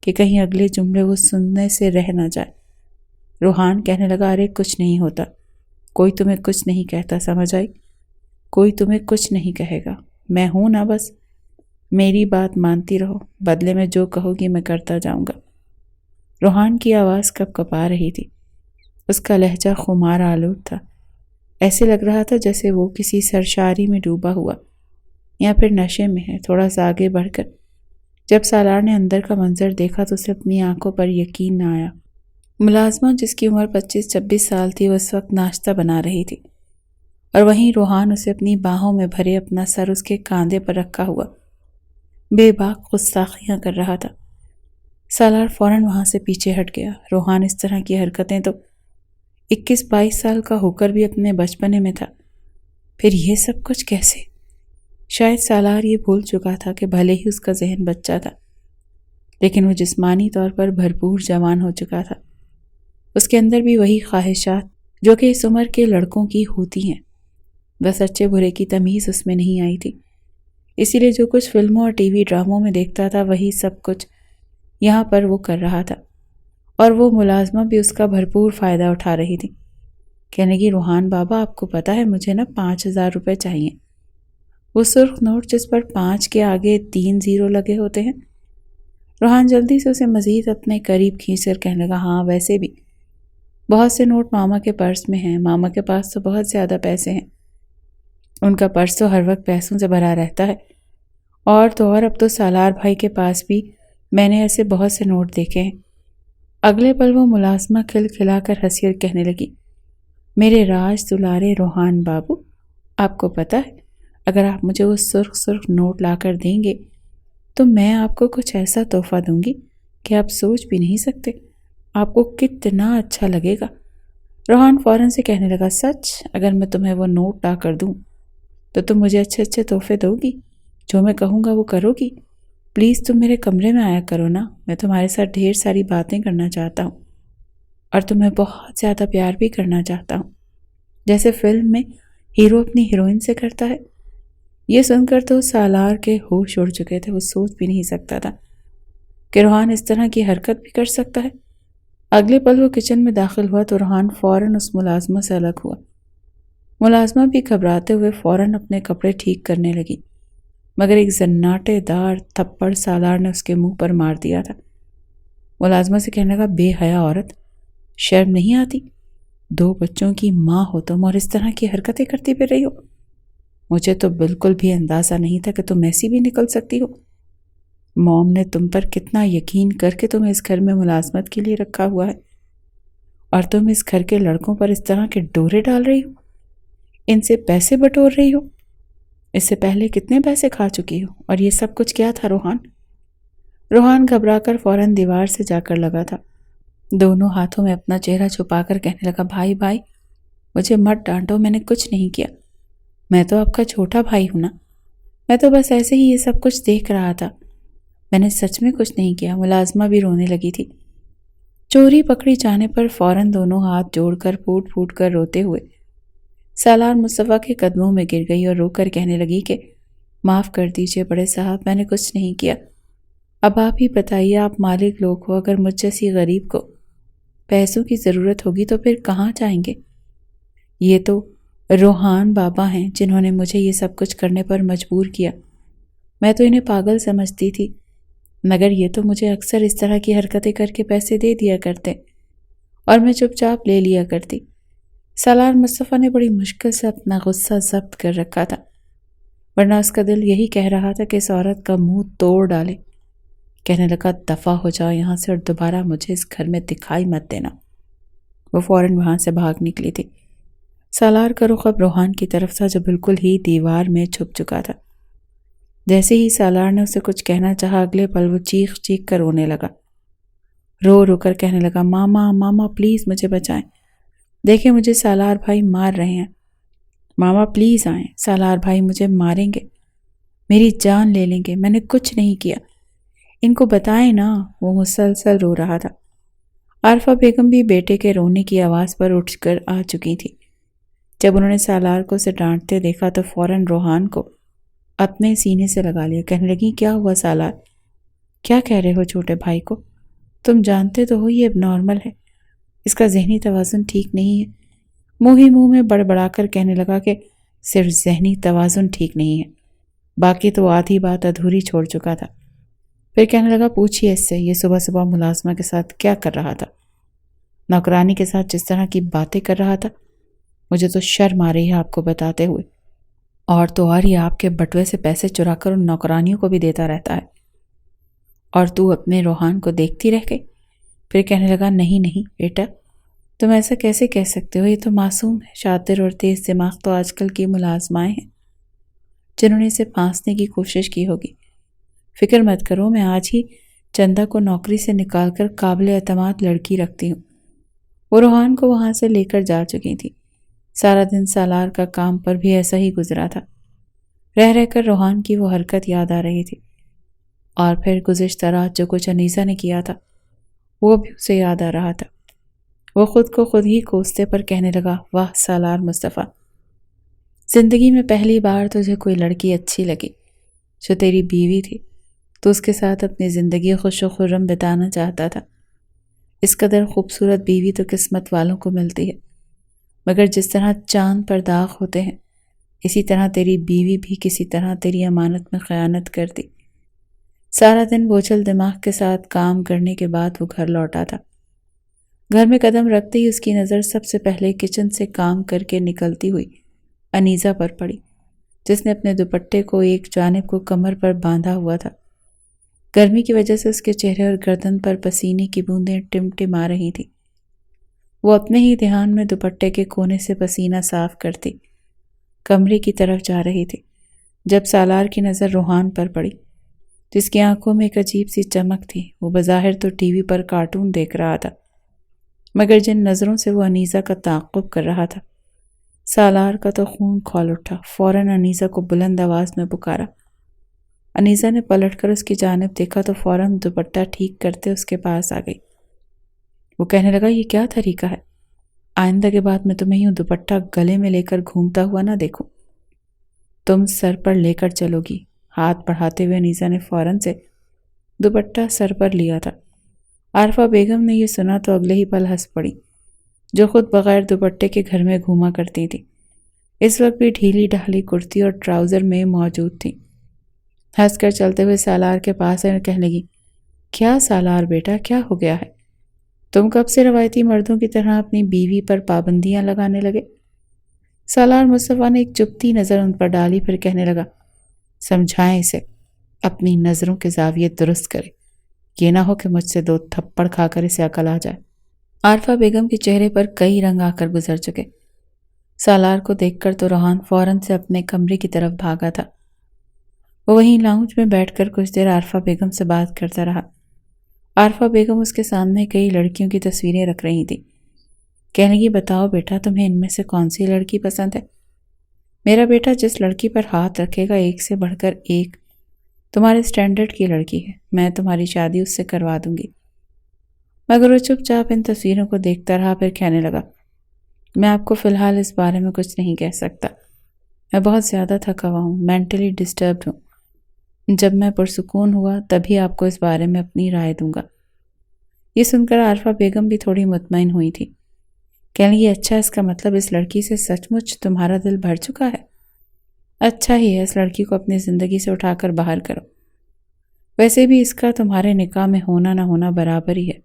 کہ کہیں اگلے جملے وہ سننے سے رہ نہ جائے۔ روحان کہنے لگا، ارے کچھ نہیں ہوتا، کوئی تمہیں کچھ نہیں کہتا، سمجھ آئی؟ کوئی تمہیں کچھ نہیں کہے گا، میں ہوں نا، بس میری بات مانتی رہو، بدلے میں جو کہو گی میں کرتا جاؤں گا۔ روحان کی آواز کپ کپا رہی تھی، اس کا لہجہ خمار آلود تھا۔ ایسے لگ رہا تھا جیسے وہ کسی سرشاری میں ڈوبا ہوا یا پھر نشے میں ہے۔ تھوڑا سا آگے بڑھ کر جب سالار نے اندر کا منظر دیکھا تو اسے اپنی آنکھوں پر یقین نہ آیا۔ ملازمہ جس کی عمر 25-26 سال تھی، وہ اس وقت ناشتہ بنا رہی تھی، اور وہیں روحان اسے اپنی باہوں میں بھرے اپنا سر اس کے کاندھے پر رکھا ہوا بے باک گستاخیاں کر رہا تھا۔ سالار فوراً وہاں سے پیچھے ہٹ گیا۔ روحان اس طرح کی حرکتیں تو 21-22 سال کا ہو کر بھی اپنے بچپنے میں تھا، پھر یہ سب کچھ کیسے؟ شاید سالار یہ بھول چکا تھا کہ بھلے ہی اس کا ذہن بچہ تھا، لیکن وہ جسمانی طور پر بھرپور جوان ہو چکا تھا۔ اس کے اندر بھی وہی خواہشات جو کہ اس عمر کے لڑکوں کی ہوتی ہیں، بس اچھے برے کی تمیز اس میں نہیں آئی تھی۔ اسی لیے جو کچھ فلموں اور ٹی وی ڈراموں میں دیکھتا تھا وہی سب کچھ یہاں پر وہ کر رہا تھا، اور وہ ملازمہ بھی اس کا بھرپور فائدہ اٹھا رہی تھی۔ کہنے لگی، روحان بابا، آپ کو پتا ہے مجھے نا 5000 روپے چاہیے۔ وہ سرخ نوٹ جس پر 5 کے آگے 3 زیرو لگے ہوتے ہیں۔ روحان جلدی سے اسے مزید اپنے قریب کھینچ کر کہنے لگا، ہاں ویسے بھی بہت سے نوٹ ماما کے پرس میں ہیں، ماما کے پاس تو بہت زیادہ پیسے ہیں، ان کا پرس تو ہر وقت پیسوں سے بھرا رہتا ہے، اور تو اور اب تو سالار بھائی کے پاس بھی میں نے ایسے بہت سے نوٹ دیکھے ہیں۔ اگلے پل وہ ملازمہ کھل کھلا کر ہنسی اور کہنے لگی، میرے راج دلارے روحان بابو، آپ کو پتہ ہے اگر آپ مجھے وہ سرخ نوٹ لا کر دیں گے تو میں آپ کو کچھ ایسا تحفہ دوں گی کہ آپ سوچ بھی نہیں سکتے، آپ کو کتنا اچھا لگے گا۔ روحان فوراً سے کہنے لگا، سچ؟ اگر میں تمہیں وہ نوٹ لا کر دوں تو تم مجھے اچھے اچھے تحفے دو گی؟ جو میں کہوں گا وہ کرو گی؟ پلیز تم میرے کمرے میں آیا کرو نا، میں تمہارے ساتھ ڈھیر ساری باتیں کرنا چاہتا ہوں، اور تمہیں بہت زیادہ پیار بھی کرنا چاہتا ہوں، جیسے فلم میں ہیرو اپنی ہیروئن سے کرتا ہے۔ یہ سن کر تو سالار کے ہوش اڑ چکے تھے۔ وہ سوچ بھی نہیں سکتا تھا کہ روحان اس طرح کی حرکت بھی کر سکتا ہے۔ اگلے پل وہ کچن میں داخل ہوا تو روحان فوراً اس ملازمہ سے الگ ہوا۔ ملازمہ بھی گھبراتے ہوئے فوراً اپنے کپڑے ٹھیک کرنے لگی، مگر ایک زناٹے دار تھپڑ سالار نے اس کے منہ پر مار دیا تھا۔ ملازمہ سے کہنے لگا، بے حیا عورت، شرم نہیں آتی؟ 2 بچوں کی ماں ہو تم اور اس طرح کی حرکتیں کرتی پھر رہی ہو؟ مجھے تو بالکل بھی اندازہ نہیں تھا کہ تم ایسی بھی نکل سکتی ہو۔ موم نے تم پر کتنا یقین کر کے تمہیں اس گھر میں ملازمت کے لیے رکھا ہوا ہے، اور تم اس گھر کے لڑکوں پر اس طرح کے ڈورے ڈال رہی ہو، ان سے پیسے بٹور رہی ہو۔ اس سے پہلے کتنے پیسے کھا چکی ہو، اور یہ سب کچھ کیا تھا روحان؟ روحان گھبرا کر فوراً دیوار سے جا کر لگا تھا، دونوں ہاتھوں میں اپنا چہرہ چھپا کر کہنے لگا، بھائی مجھے مت ڈانٹو، میں نے کچھ نہیں کیا، میں تو آپ کا چھوٹا بھائی ہوں نا، میں تو بس ایسے ہی یہ سب کچھ دیکھ رہا تھا، میں نے سچ میں کچھ نہیں کیا۔ ملازمہ بھی رونے لگی تھی۔ چوری پکڑی جانے پر فوراً دونوں ہاتھ جوڑ کر پھوٹ کر روتے ہوئے سالار مصطفیٰ کے قدموں میں گر گئی اور رو کر کہنے لگی کہ معاف کر دیجئے بڑے صاحب، میں نے کچھ نہیں کیا۔ اب آپ ہی بتائیے، آپ مالک لوگ ہو، اگر مجھ جیسی غریب کو پیسوں کی ضرورت ہوگی تو پھر کہاں جائیں گے؟ یہ تو روحان بابا ہیں جنہوں نے مجھے یہ سب کچھ کرنے پر مجبور کیا۔ میں تو انہیں پاگل سمجھتی تھی، مگر یہ تو مجھے اکثر اس طرح کی حرکتیں کر کے پیسے دے دیا کرتے اور میں چپ چاپ لے لیا کرتی۔ سالار مصطفیٰ نے بڑی مشکل سے اپنا غصہ ضبط کر رکھا تھا، ورنہ اس کا دل یہی کہہ رہا تھا کہ اس عورت کا منہ توڑ ڈالے۔ کہنے لگا، دفع ہو جاؤ یہاں سے اور دوبارہ مجھے اس گھر میں دکھائی مت دینا۔ وہ فوراً وہاں سے بھاگ نکلی تھی۔ سالار کا رخ اب روحان کی طرف تھا جو بالکل ہی دیوار میں چھپ چکا تھا۔ جیسے ہی سالار نے اسے کچھ کہنا چاہا، اگلے پل وہ چیخ چیخ کر رونے لگا، رو رو کر کہنے لگا، ماما ماما پلیز مجھے بچائیں، دیکھیں مجھے سالار بھائی مار رہے ہیں، ماما پلیز آئیں، سالار بھائی مجھے ماریں گے، میری جان لے لیں گے، میں نے کچھ نہیں کیا، ان کو بتائیں نا۔ وہ مسلسل رو رہا تھا۔ عارفہ بیگم بھی بیٹے کے رونے کی آواز پر اٹھ کر آ چکی تھی۔ جب انہوں نے سالار کو اسے ڈانٹتے دیکھا تو فوراً روحان کو اپنے سینے سے لگا لیا۔ کہنے لگی، کیا ہوا سالار؟ کیا کہہ رہے ہو چھوٹے بھائی کو؟ تم جانتے تو ہو یہ اب نارمل ہے، اس کا ذہنی توازن ٹھیک نہیں ہے۔ منہ ہی منہ میں بڑبڑا کر کہنے لگا کہ صرف ذہنی توازن ٹھیک نہیں ہے، باقی تو آدھی بات ادھوری چھوڑ چکا تھا۔ پھر کہنے لگا، پوچھئے اس سے، یہ صبح صبح ملازمہ کے ساتھ کیا کر رہا تھا؟ نوکرانی کے ساتھ جس طرح کی باتیں کر رہا تھا، مجھے تو شرم آ رہی ہے آپ کو بتاتے ہوئے۔ اور تو اور یہ آپ کے بٹوے سے پیسے چرا کر ان نوکرانیوں کو بھی دیتا رہتا ہے، اور تو اپنے روحان کو دیکھتی رہ گئی۔ پھر کہنے لگا، نہیں نہیں بیٹا، تم ایسا کیسے کہہ سکتے ہو؟ یہ تو معصوم ہے، شاطر اور تیز دماغ تو آج کل کی ملازمائیں ہیں جنہوں نے اسے پھانسنے کی کوشش کی ہوگی۔ فکر مت کرو، میں آج ہی چندہ کو نوکری سے نکال کر قابل اعتماد لڑکی رکھتی ہوں۔ وہ روحان کو وہاں سے لے کر جا چکی تھی۔ سارا دن سالار کا کام پر بھی ایسا ہی گزرا تھا۔ رہ رہ کر روحان کی وہ حرکت یاد آ رہی تھی، اور پھر گزشتہ رات جو کچھ انیسہ نے کیا تھا وہ بھی اسے یاد آ رہا تھا۔ وہ خود کو خود ہی کوستے پر کہنے لگا، واہ سالار مصطفیٰ، زندگی میں پہلی بار تجھے کوئی لڑکی اچھی لگی جو تیری بیوی تھی، تو اس کے ساتھ اپنی زندگی خوش و خرم بتانا چاہتا تھا۔ اس قدر خوبصورت بیوی تو قسمت والوں کو ملتی ہے، مگر جس طرح چاند پر داغ ہوتے ہیں، اسی طرح تیری بیوی بھی کسی طرح تیری امانت میں خیانت کر دی۔ سارا دن بوجھل دماغ کے ساتھ کام کرنے کے بعد وہ گھر لوٹا تھا۔ گھر میں قدم رکھتے ہی اس کی نظر سب سے پہلے کچن سے کام کر کے نکلتی ہوئی انیزہ پر پڑی، جس نے اپنے دوپٹے کو ایک جانب کو کمر پر باندھا ہوا تھا۔ گرمی کی وجہ سے اس کے چہرے اور گردن پر پسینے کی بوندیں ٹمٹما رہی تھیں۔ وہ اپنے ہی دھیان میں دوپٹے کے کونے سے پسینہ صاف کرتی کمرے کی طرف جا رہی تھی، جب سالار کی نظر روحان پر پڑی، جس کی آنکھوں میں ایک عجیب سی چمک تھی۔ وہ بظاہر تو ٹی وی پر کارٹون دیکھ رہا تھا، مگر جن نظروں سے وہ انیزہ کا تعاقب کر رہا تھا، سالار کا تو خون کھول اٹھا۔ فوراً انیزہ کو بلند آواز میں پکارا۔ انیزہ نے پلٹ کر اس کی جانب دیکھا تو فوراً دوپٹہ ٹھیک کرتے اس کے پاس آ گئی۔ وہ کہنے لگا، یہ کیا طریقہ ہے؟ آئندہ کے بعد میں تمہیں یوں دوپٹہ گلے میں لے کر گھومتا ہوا نہ دیکھوں۔ تم سر پر لے کر چلو گی۔ ہاتھ بڑھاتے ہوئے انیزہ نے فوراً سے دوپٹہ سر پر لیا تھا۔ عارفہ بیگم نے یہ سنا تو اگلے ہی پل ہنس پڑی، جو خود بغیر دوپٹے کے گھر میں گھوما کرتی تھی۔ اس وقت بھی ڈھیلی ڈھالی کرتی اور ٹراؤزر میں موجود تھی۔ ہنس کر چلتے ہوئے سالار کے پاس آئے، کہنے لگی، کیا سالار بیٹا، کیا ہو گیا ہے؟ تم کب سے روایتی مردوں کی طرح اپنی بیوی پر پابندیاں لگانے لگے؟ سالار مصطفیٰ نے ایک چپتی نظر ان پر ڈالی، پھر کہنے لگا، سمجھائیں اسے اپنی نظروں کے زاویے درست کرے، یہ نہ ہو کہ مجھ سے 2 تھپڑ کھا کر اسے عقل آ جائے۔ عارفہ بیگم کے چہرے پر کئی رنگ آ کر گزر چکے۔ سالار کو دیکھ کر تو روحان فوراً سے اپنے کمرے کی طرف بھاگا تھا۔ وہ وہیں لاؤنج میں بیٹھ کر کچھ دیر عارفہ بیگم سے بات کرتا رہا۔ عارفہ بیگم اس کے سامنے کئی لڑکیوں کی تصویریں رکھ رہی تھی۔ کہنے لگی، بتاؤ بیٹا، تمہیں ان میں سے کون سی لڑکی پسند ہے؟ میرا بیٹا جس لڑکی پر ہاتھ رکھے گا، ایک سے بڑھ کر ایک تمہارے سٹینڈرڈ کی لڑکی ہے، میں تمہاری شادی اس سے کروا دوں گی۔ مگر وہ چپ چاپ ان تصویروں کو دیکھتا رہا، پھر کہنے لگا، میں آپ کو فی الحال اس بارے میں کچھ نہیں کہہ سکتا، میں بہت زیادہ تھکا ہوا ہوں، مینٹلی ڈسٹربڈ ہوں۔ جب میں پرسکون ہوا تبھی آپ کو اس بارے میں اپنی رائے دوں گا۔ یہ سن کر عارفہ بیگم بھی تھوڑی مطمئن ہوئی تھی۔ کہنے لگی اچھا، اس کا مطلب اس لڑکی سے سچ مچ تمہارا دل بھر چکا ہے؟ اچھا ہی ہے، اس لڑکی کو اپنی زندگی سے اٹھا کر باہر کرو۔ ویسے بھی اس کا تمہارے نکاح میں ہونا نہ ہونا برابر ہی ہے۔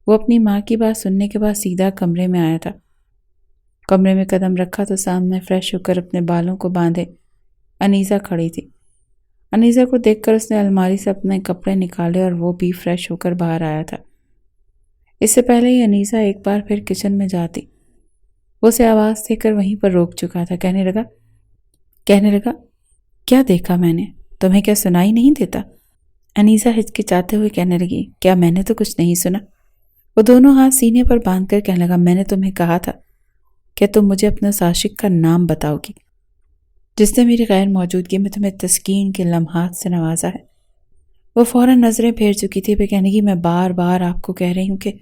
وہ اپنی ماں کی بات سننے کے بعد سیدھا کمرے میں آیا تھا۔ کمرے میں قدم رکھا تو سامنے فریش ہو کر اپنے بالوں کو باندھے انیسہ کھڑی تھی۔ انیسہ کو دیکھ کر اس نے الماری سے اپنے کپڑے نکالے اور وہ بھی فریش ہو کر باہر آیا تھا۔ اس سے پہلے ہی انیسہ ایک بار پھر کچن میں جاتی، وہ اسے آواز دے کر وہیں پر روک چکا تھا۔ کہنے لگا کیا دیکھا میں نے؟ تمہیں کیا سنائی نہیں دیتا؟ انیسہ ہچکچاتے ہوئے کہنے لگی کیا میں نے تو کچھ نہیں سنا؟ وہ دونوں ہاتھ سینے پر باندھ کر کہنے لگا میں نے تمہیں کہا تھا کہ تم مجھے اپنے اس عاشق کا نام بتاؤ گی جس نے میری غیر موجودگی میں تمہیں تسکین کے لمحات سے نوازا ہے۔ وہ فوراً نظریں پھیر چکی تھی، پھر کہنے لگی میں بار بار آپ کو کہہ رہی ہوں کہ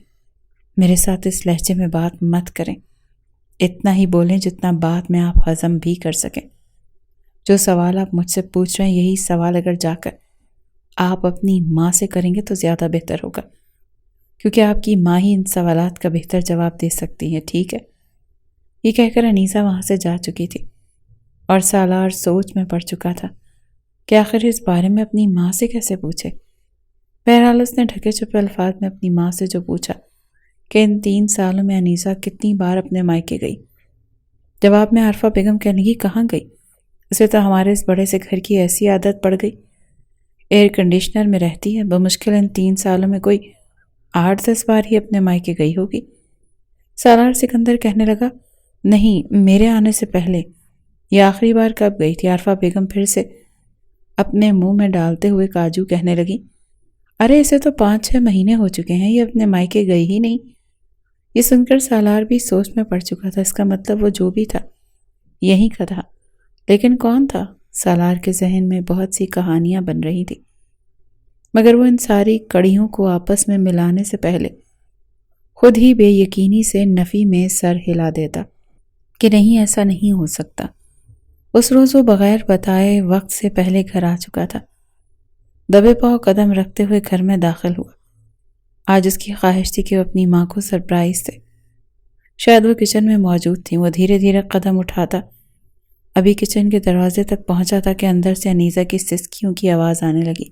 میرے ساتھ اس لہجے میں بات مت کریں، اتنا ہی بولیں جتنا بعد میں آپ ہضم بھی کر سکیں۔ جو سوال آپ مجھ سے پوچھ رہے ہیں یہی سوال اگر جا کر آپ اپنی ماں سے کریں گے تو زیادہ بہتر ہوگا، کیونکہ آپ کی ماں ہی ان سوالات کا بہتر جواب دے سکتی ہے، ٹھیک ہے؟ یہ کہہ کر انیسہ وہاں سے جا چکی تھی اور سالار سوچ میں پڑ چکا تھا کہ آخر اس بارے میں اپنی ماں سے کیسے پوچھے۔ بہرحال اس نے ڈھکے چھپے الفاظ میں اپنی ماں سے جو پوچھا کہ ان 3 سالوں میں انیسہ کتنی بار اپنے مائکے گئی۔ جواب میں عارفہ بیگم کہنے لگی کہاں گئی؟ اسے تو ہمارے اس بڑے سے گھر کی ایسی عادت پڑ گئی، ایئر کنڈیشنر میں رہتی ہے، بمشکل ان 3 سالوں میں کوئی 8-10 بار ہی اپنے مائکے گئی ہوگی۔ سالار سکندر کہنے لگا نہیں، میرے آنے سے پہلے یہ آخری بار کب گئی تھی؟ عارفہ بیگم پھر سے اپنے منہ میں ڈالتے ہوئے کاجو کہنے لگی ارے اسے تو 5-6 مہینے ہو چکے ہیں، یہ اپنے مائکے گئی ہی نہیں۔ یہ سن کر سالار بھی سوچ میں پڑ چکا تھا، اس کا مطلب وہ جو بھی تھا یہی کا تھا، لیکن کون تھا؟ سالار کے ذہن میں بہت سی کہانیاں بن رہی تھی، مگر وہ ان ساری کڑیوں کو آپس میں ملانے سے پہلے خود ہی بے یقینی سے نفی میں سر ہلا دیتا کہ نہیں، ایسا نہیں ہو سکتا۔ اس روز وہ بغیر بتائے وقت سے پہلے گھر آ چکا تھا، دبے پاؤں قدم رکھتے ہوئے گھر میں داخل ہوا۔ آج اس کی خواہش تھی کہ وہ اپنی ماں کو سرپرائز دے۔ شاید وہ کچن میں موجود تھیں۔ وہ دھیرے دھیرے قدم اٹھاتا ابھی کچن کے دروازے تک پہنچا تھا کہ اندر سے انیسہ کی سسکیوں کی آواز آنے لگی۔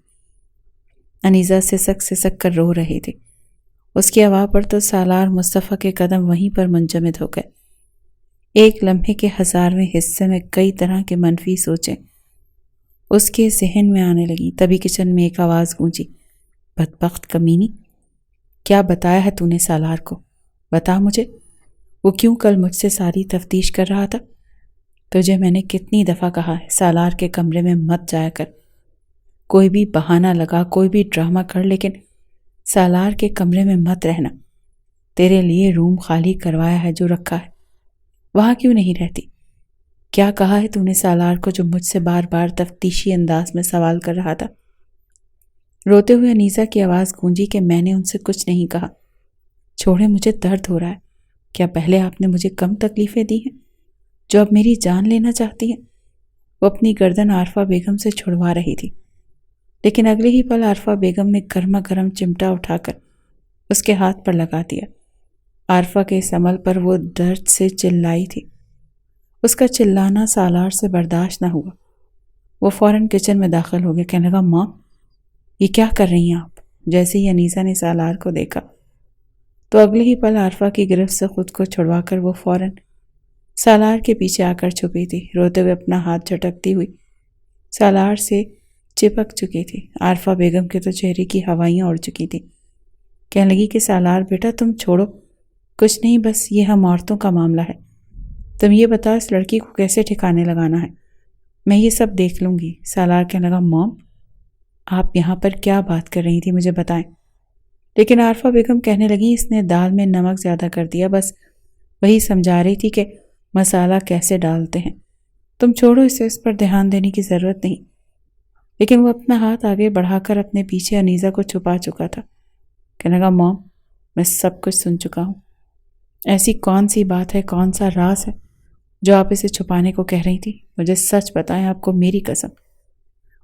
انیسہ سسک سسک کر رو رہی تھی۔ اس کی آواز پر تو سالار مصطفیٰ کے قدم وہیں پر منجمد ہو گئے۔ ایک لمحے کے 1000ویں حصے میں کئی طرح کے منفی سوچیں اس کے ذہن میں آنے لگی۔ تبھی کچن میں ایک آواز گونجی بدبخت کمینی، کیا بتایا ہے تو نے سالار کو؟ بتا مجھے، وہ کیوں کل مجھ سے ساری تفتیش کر رہا تھا؟ تجھے میں نے کتنی دفعہ کہا ہے سالار کے کمرے میں مت جایا کر، کوئی بھی بہانہ لگا، کوئی بھی ڈرامہ کر، لیکن سالار کے کمرے میں مت رہنا۔ تیرے لیے روم خالی کروایا ہے جو رکھا ہے، وہاں کیوں نہیں رہتی؟ کیا کہا ہے تو نے سالار کو جو مجھ سے بار بار تفتیشی انداز میں سوال کر رہا تھا؟ روتے ہوئے انیسہ کی آواز گونجی کہ میں نے ان سے کچھ نہیں کہا، چھوڑے، مجھے درد ہو رہا ہے۔ کیا پہلے آپ نے مجھے کم تکلیفیں دی ہیں جو اب میری جان لینا چاہتی ہیں؟ وہ اپنی گردن عارفہ بیگم سے چھڑوا رہی تھی، لیکن اگلے ہی پل عارفہ بیگم نے گرما گرم چمٹا اٹھا کر اس کے ہاتھ پر لگا دیا۔ عارفہ کے اس عمل پر وہ درد سے چلائی تھی۔ اس کا چلانا سالار سے برداشت نہ ہوا۔ وہ فوراً کچن میں داخل ہو گیا، کہنے لگا ماں یہ کیا کر رہی ہیں آپ؟ جیسے ہی انیسہ نے سالار کو دیکھا تو اگلے ہی پل عارفہ کی گرفت سے خود کو چھڑوا کر وہ فوراً سالار کے پیچھے آ کر چھپی تھی، روتے ہوئے اپنا ہاتھ جھٹکتی ہوئی سالار سے چپک چکی تھی۔ عارفہ بیگم کے تو چہرے کی ہوائیاں اڑ چکی تھی۔ کہنے لگی کہ سالار بیٹا تم چھوڑو، کچھ نہیں، بس یہ ہم عورتوں کا معاملہ ہے، تم یہ بتاؤ اس لڑکی کو کیسے ٹھکانے لگانا ہے، میں یہ سب دیکھ لوں گی۔ سالار کہنے لگا موم آپ یہاں پر کیا بات کر رہی تھی مجھے بتائیں۔ لیکن عارفہ بیگم کہنے لگی اس نے دال میں نمک زیادہ کر دیا، بس وہی سمجھا رہی تھی کہ مسالہ کیسے ڈالتے ہیں، تم چھوڑو اسے، اس پر دھیان دینے کی ضرورت نہیں۔ لیکن وہ اپنا ہاتھ آگے بڑھا کر اپنے پیچھے انیسہ کو چھپا چکا تھا۔ کہنے لگا موم میں سب کچھ سن چکا ہوں، ایسی کون سی بات ہے، کون سا راز ہے جو آپ اسے چھپانے کو کہہ رہی تھی؟ مجھے سچ بتائیں، آپ کو میری قسم۔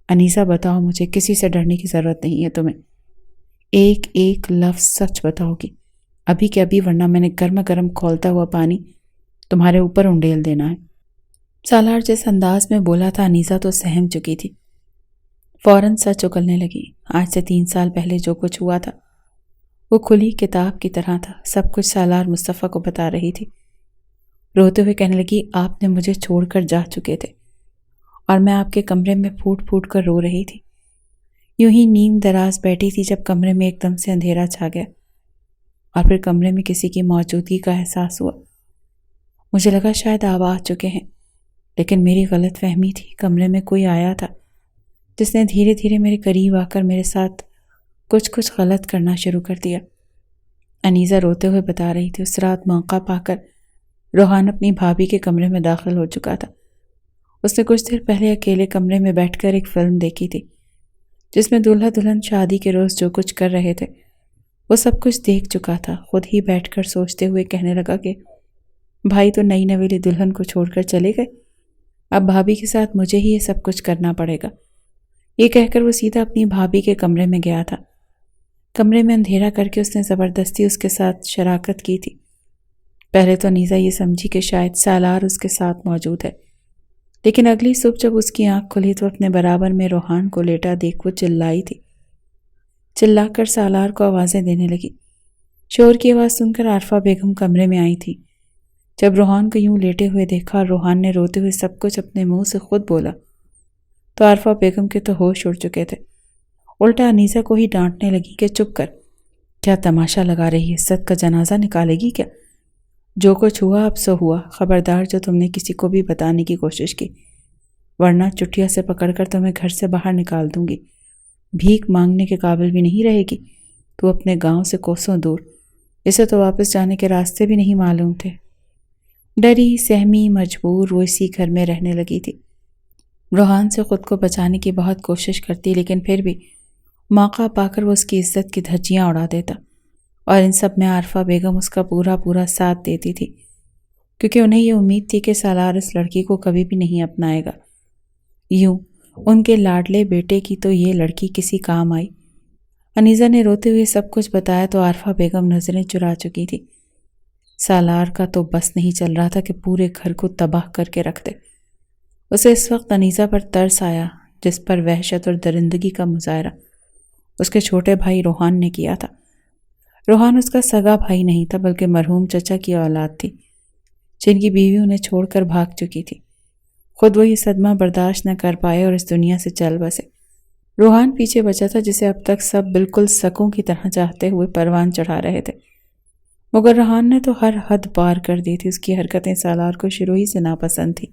انیسہ بتاؤ، مجھے کسی سے ڈرنے کی ضرورت نہیں ہے تمہیں۔ ایک ایک لفظ سچ بتاؤ گی، ابھی کے ابھی، ورنہ میں نے گرما گرم کھولتا ہوا پانی تمہارے اوپر انڈیل دینا ہے۔ سالار جس انداز میں بولا تھا، انیسہ تو سہم چکی تھی۔ فوراً سچ اگلنے لگی۔ آج سے 3 سال پہلے جو کچھ ہوا تھا وہ کھلی کتاب کی طرح تھا، سب کچھ سالار مصطفیٰ کو بتا رہی تھی۔ روتے ہوئے کہنے لگی، آپ نے مجھے چھوڑ کر جا چکے تھے اور میں آپ کے کمرے میں پھوٹ پھوٹ کر رو رہی تھی۔ یوں ہی نیم دراز بیٹھی تھی جب کمرے میں ایک دم سے اندھیرا چھا گیا اور پھر کمرے میں کسی کی موجودگی کا احساس ہوا۔ مجھے لگا شاید آپ آ چکے ہیں، لیکن میری غلط فہمی تھی۔ کمرے میں کوئی آیا تھا جس نے دھیرے دھیرے میرے قریب آ کر میرے ساتھ کچھ غلط کرنا شروع کر دیا۔ انیسہ روتے ہوئے بتا رہی تھی، اس رات موقع پا کر روحان اپنی بھابھی کے کمرے میں داخل ہو چکا تھا۔ اس نے کچھ دیر پہلے اکیلے کمرے میں بیٹھ کر ایک فلم دیکھی تھی جس میں دولہا دلہن شادی کے روز جو کچھ کر رہے تھے وہ سب کچھ دیکھ چکا تھا۔ خود ہی بیٹھ کر سوچتے ہوئے کہنے لگا کہ بھائی تو نئی نویلی دلہن کو چھوڑ کر چلے گئے، اب بھابھی کے ساتھ مجھے ہی یہ سب کچھ کرنا پڑے گا۔ یہ کہہ کر وہ سیدھا اپنی بھابھی کے کمرے میں گیا تھا۔ کمرے میں اندھیرا کر کے اس نے زبردستی اس کے ساتھ شراکت کی تھی۔ پہلے تو انیسہ یہ سمجھی کہ شاید سالار اس کے ساتھ موجود ہے، لیکن اگلی صبح جب اس کی آنکھ کھلی تو اپنے برابر میں روحان کو لیٹا دیکھ وہ چلائی تھی۔ چلا کر سالار کو آوازیں دینے لگی۔ شور کی آواز سن کر عارفہ بیگم کمرے میں آئی تھی۔ جب روحان کو یوں لیٹے ہوئے دیکھا اور روحان نے روتے ہوئے سب کچھ اپنے منہ سے خود بولا تو عارفہ بیگم کے تو ہوش اڑ چکے تھے۔ الٹا انیسہ کو ہی ڈانٹنے لگی کہ چپ کر، کیا تماشا لگا رہی ہے؟ عزت کا جنازہ نکالے گی کیا؟ جو کچھ ہوا اب سو ہوا، خبردار جو تم نے کسی کو بھی بتانے کی کوشش کی، ورنہ چٹیا سے پکڑ کر تمہیں گھر سے باہر نکال دوں گی۔ بھیک مانگنے کے قابل بھی نہیں رہے گی تو اپنے گاؤں سے کوسوں دور، اسے تو واپس جانے کے راستے بھی نہیں معلوم تھے۔ ڈری سہمی مجبور وہ اسی گھر میں رہنے لگی تھی۔ روحان سے خود کو بچانے کی بہت کوشش کرتی، لیکن پھر بھی موقع پا کر وہ اس کی عزت کی دھجیاں اڑا دیتا، اور ان سب میں عارفہ بیگم اس کا پورا ساتھ دیتی تھی، کیونکہ انہیں یہ امید تھی کہ سالار اس لڑکی کو کبھی بھی نہیں اپنائے گا۔ یوں ان کے لاڈلے بیٹے کی تو یہ لڑکی کسی کام آئی۔ انیسہ نے روتے ہوئے سب کچھ بتایا تو عارفہ بیگم نظریں چرا چکی تھی۔ سالار کا تو بس نہیں چل رہا تھا کہ پورے گھر کو تباہ کر کے رکھ دے۔ اسے اس وقت انیسہ پر ترس آیا جس پر وحشت اور درندگی کا مظاہرہ اس کے چھوٹے بھائی روحان نے کیا تھا۔ روحان اس کا سگا بھائی نہیں تھا، بلکہ مرحوم چچا کی اولاد تھی جن کی بیوی انہیں چھوڑ کر بھاگ چکی تھی۔ خود وہ یہ صدمہ برداشت نہ کر پائے اور اس دنیا سے چل بسے۔ روحان پیچھے بچا تھا جسے اب تک سب بالکل سکوں کی طرح چاہتے ہوئے پروان چڑھا رہے تھے، مگر روحان نے تو ہر حد پار کر دی تھی۔ اس کی حرکتیں سالار کو شروع ہی سے ناپسند تھی،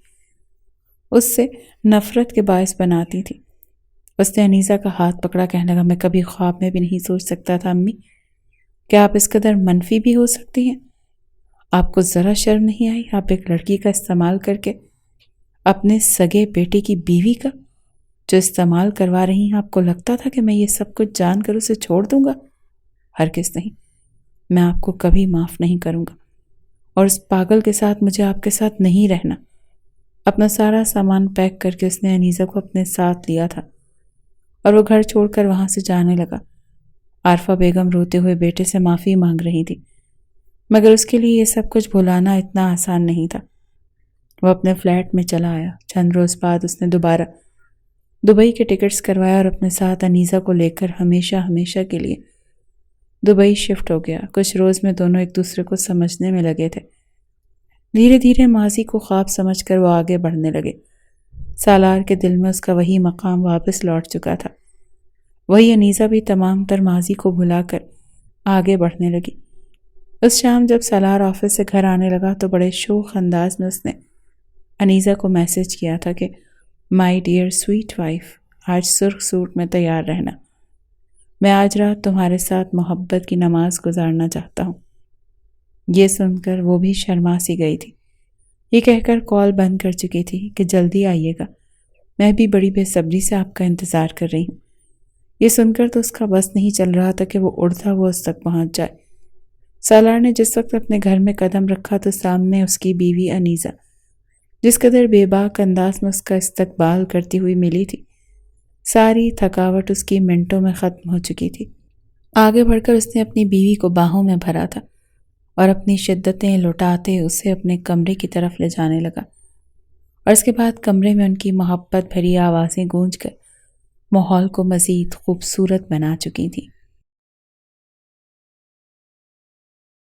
اس سے نفرت کے باعث بناتی تھی۔ اس نے انیسہ کا ہاتھ پکڑا، کہنے لگا، میں کبھی خواب میں بھی نہیں سوچ سکتا تھا امی کہ آپ اس قدر منفی بھی ہو سکتی ہیں۔ آپ کو ذرا شرم نہیں آئی؟ آپ ایک لڑکی کا استعمال کر کے اپنے سگے بیٹے کی بیوی کا جو استعمال کروا رہی ہیں، آپ کو لگتا تھا کہ میں یہ سب کچھ جان کر اسے چھوڑ دوں گا؟ ہرگز نہیں، میں آپ کو کبھی معاف نہیں کروں گا، اور اس پاگل کے ساتھ مجھے آپ کے ساتھ نہیں رہنا۔ اپنا سارا سامان پیک کر کے اس نے انیسہ کو اپنے ساتھ لیا تھا اور وہ گھر چھوڑ کر وہاں سے جانے لگا۔ عارفہ بیگم روتے ہوئے بیٹے سے معافی مانگ رہی تھی، مگر اس کے لیے یہ سب کچھ بھلانا اتنا آسان نہیں تھا۔ وہ اپنے فلیٹ میں چلا آیا۔ چند روز بعد اس نے دوبارہ دبئی کے ٹکٹس کروائے اور اپنے ساتھ انیسہ کو لے کر ہمیشہ کے لیے دبئی شفٹ ہو گیا۔ کچھ روز میں دونوں ایک دوسرے کو سمجھنے میں لگے تھے۔ دھیرے دھیرے ماضی کو خواب سمجھ کر وہ آگے بڑھنے لگے۔ سالار کے دل میں اس کا وہی مقام واپس لوٹ چکا تھا۔ وہی انیسہ بھی تمام تر ماضی کو بھلا کر آگے بڑھنے لگی۔ اس شام جب سالار آفس سے گھر آنے لگا تو بڑے شوخ انداز میں اس نے انیسہ کو میسج کیا تھا کہ مائی ڈیئر سویٹ وائف، آج سرخ سوٹ میں تیار رہنا، میں آج رات تمہارے ساتھ محبت کی نماز گزارنا چاہتا ہوں۔ یہ سن کر وہ بھی شرما سی گئی تھی۔ یہ کہہ کر کال بند کر چکی تھی کہ جلدی آئیے گا، میں بھی بڑی بے صبری سے آپ کا انتظار کر رہی ہوں۔ یہ سن کر تو اس کا بس نہیں چل رہا تھا کہ وہ اڑتا ہوا اس تک پہنچ جائے۔ سالار نے جس وقت اپنے گھر میں قدم رکھا تو سامنے اس کی بیوی انیسہ جس قدر بے باک انداز میں اس کا استقبال کرتی ہوئی ملی تھی، ساری تھکاوٹ اس کی منٹوں میں ختم ہو چکی تھی۔ آگے بڑھ کر اس نے اپنی بیوی کو باہوں میں بھرا تھا اور اپنی شدتیں لٹاتے اسے اپنے کمرے کی طرف لے جانے لگا، اور اس کے بعد کمرے میں ان کی محبت بھری آوازیں گونج کر ماحول کو مزید خوبصورت بنا چکی تھیں۔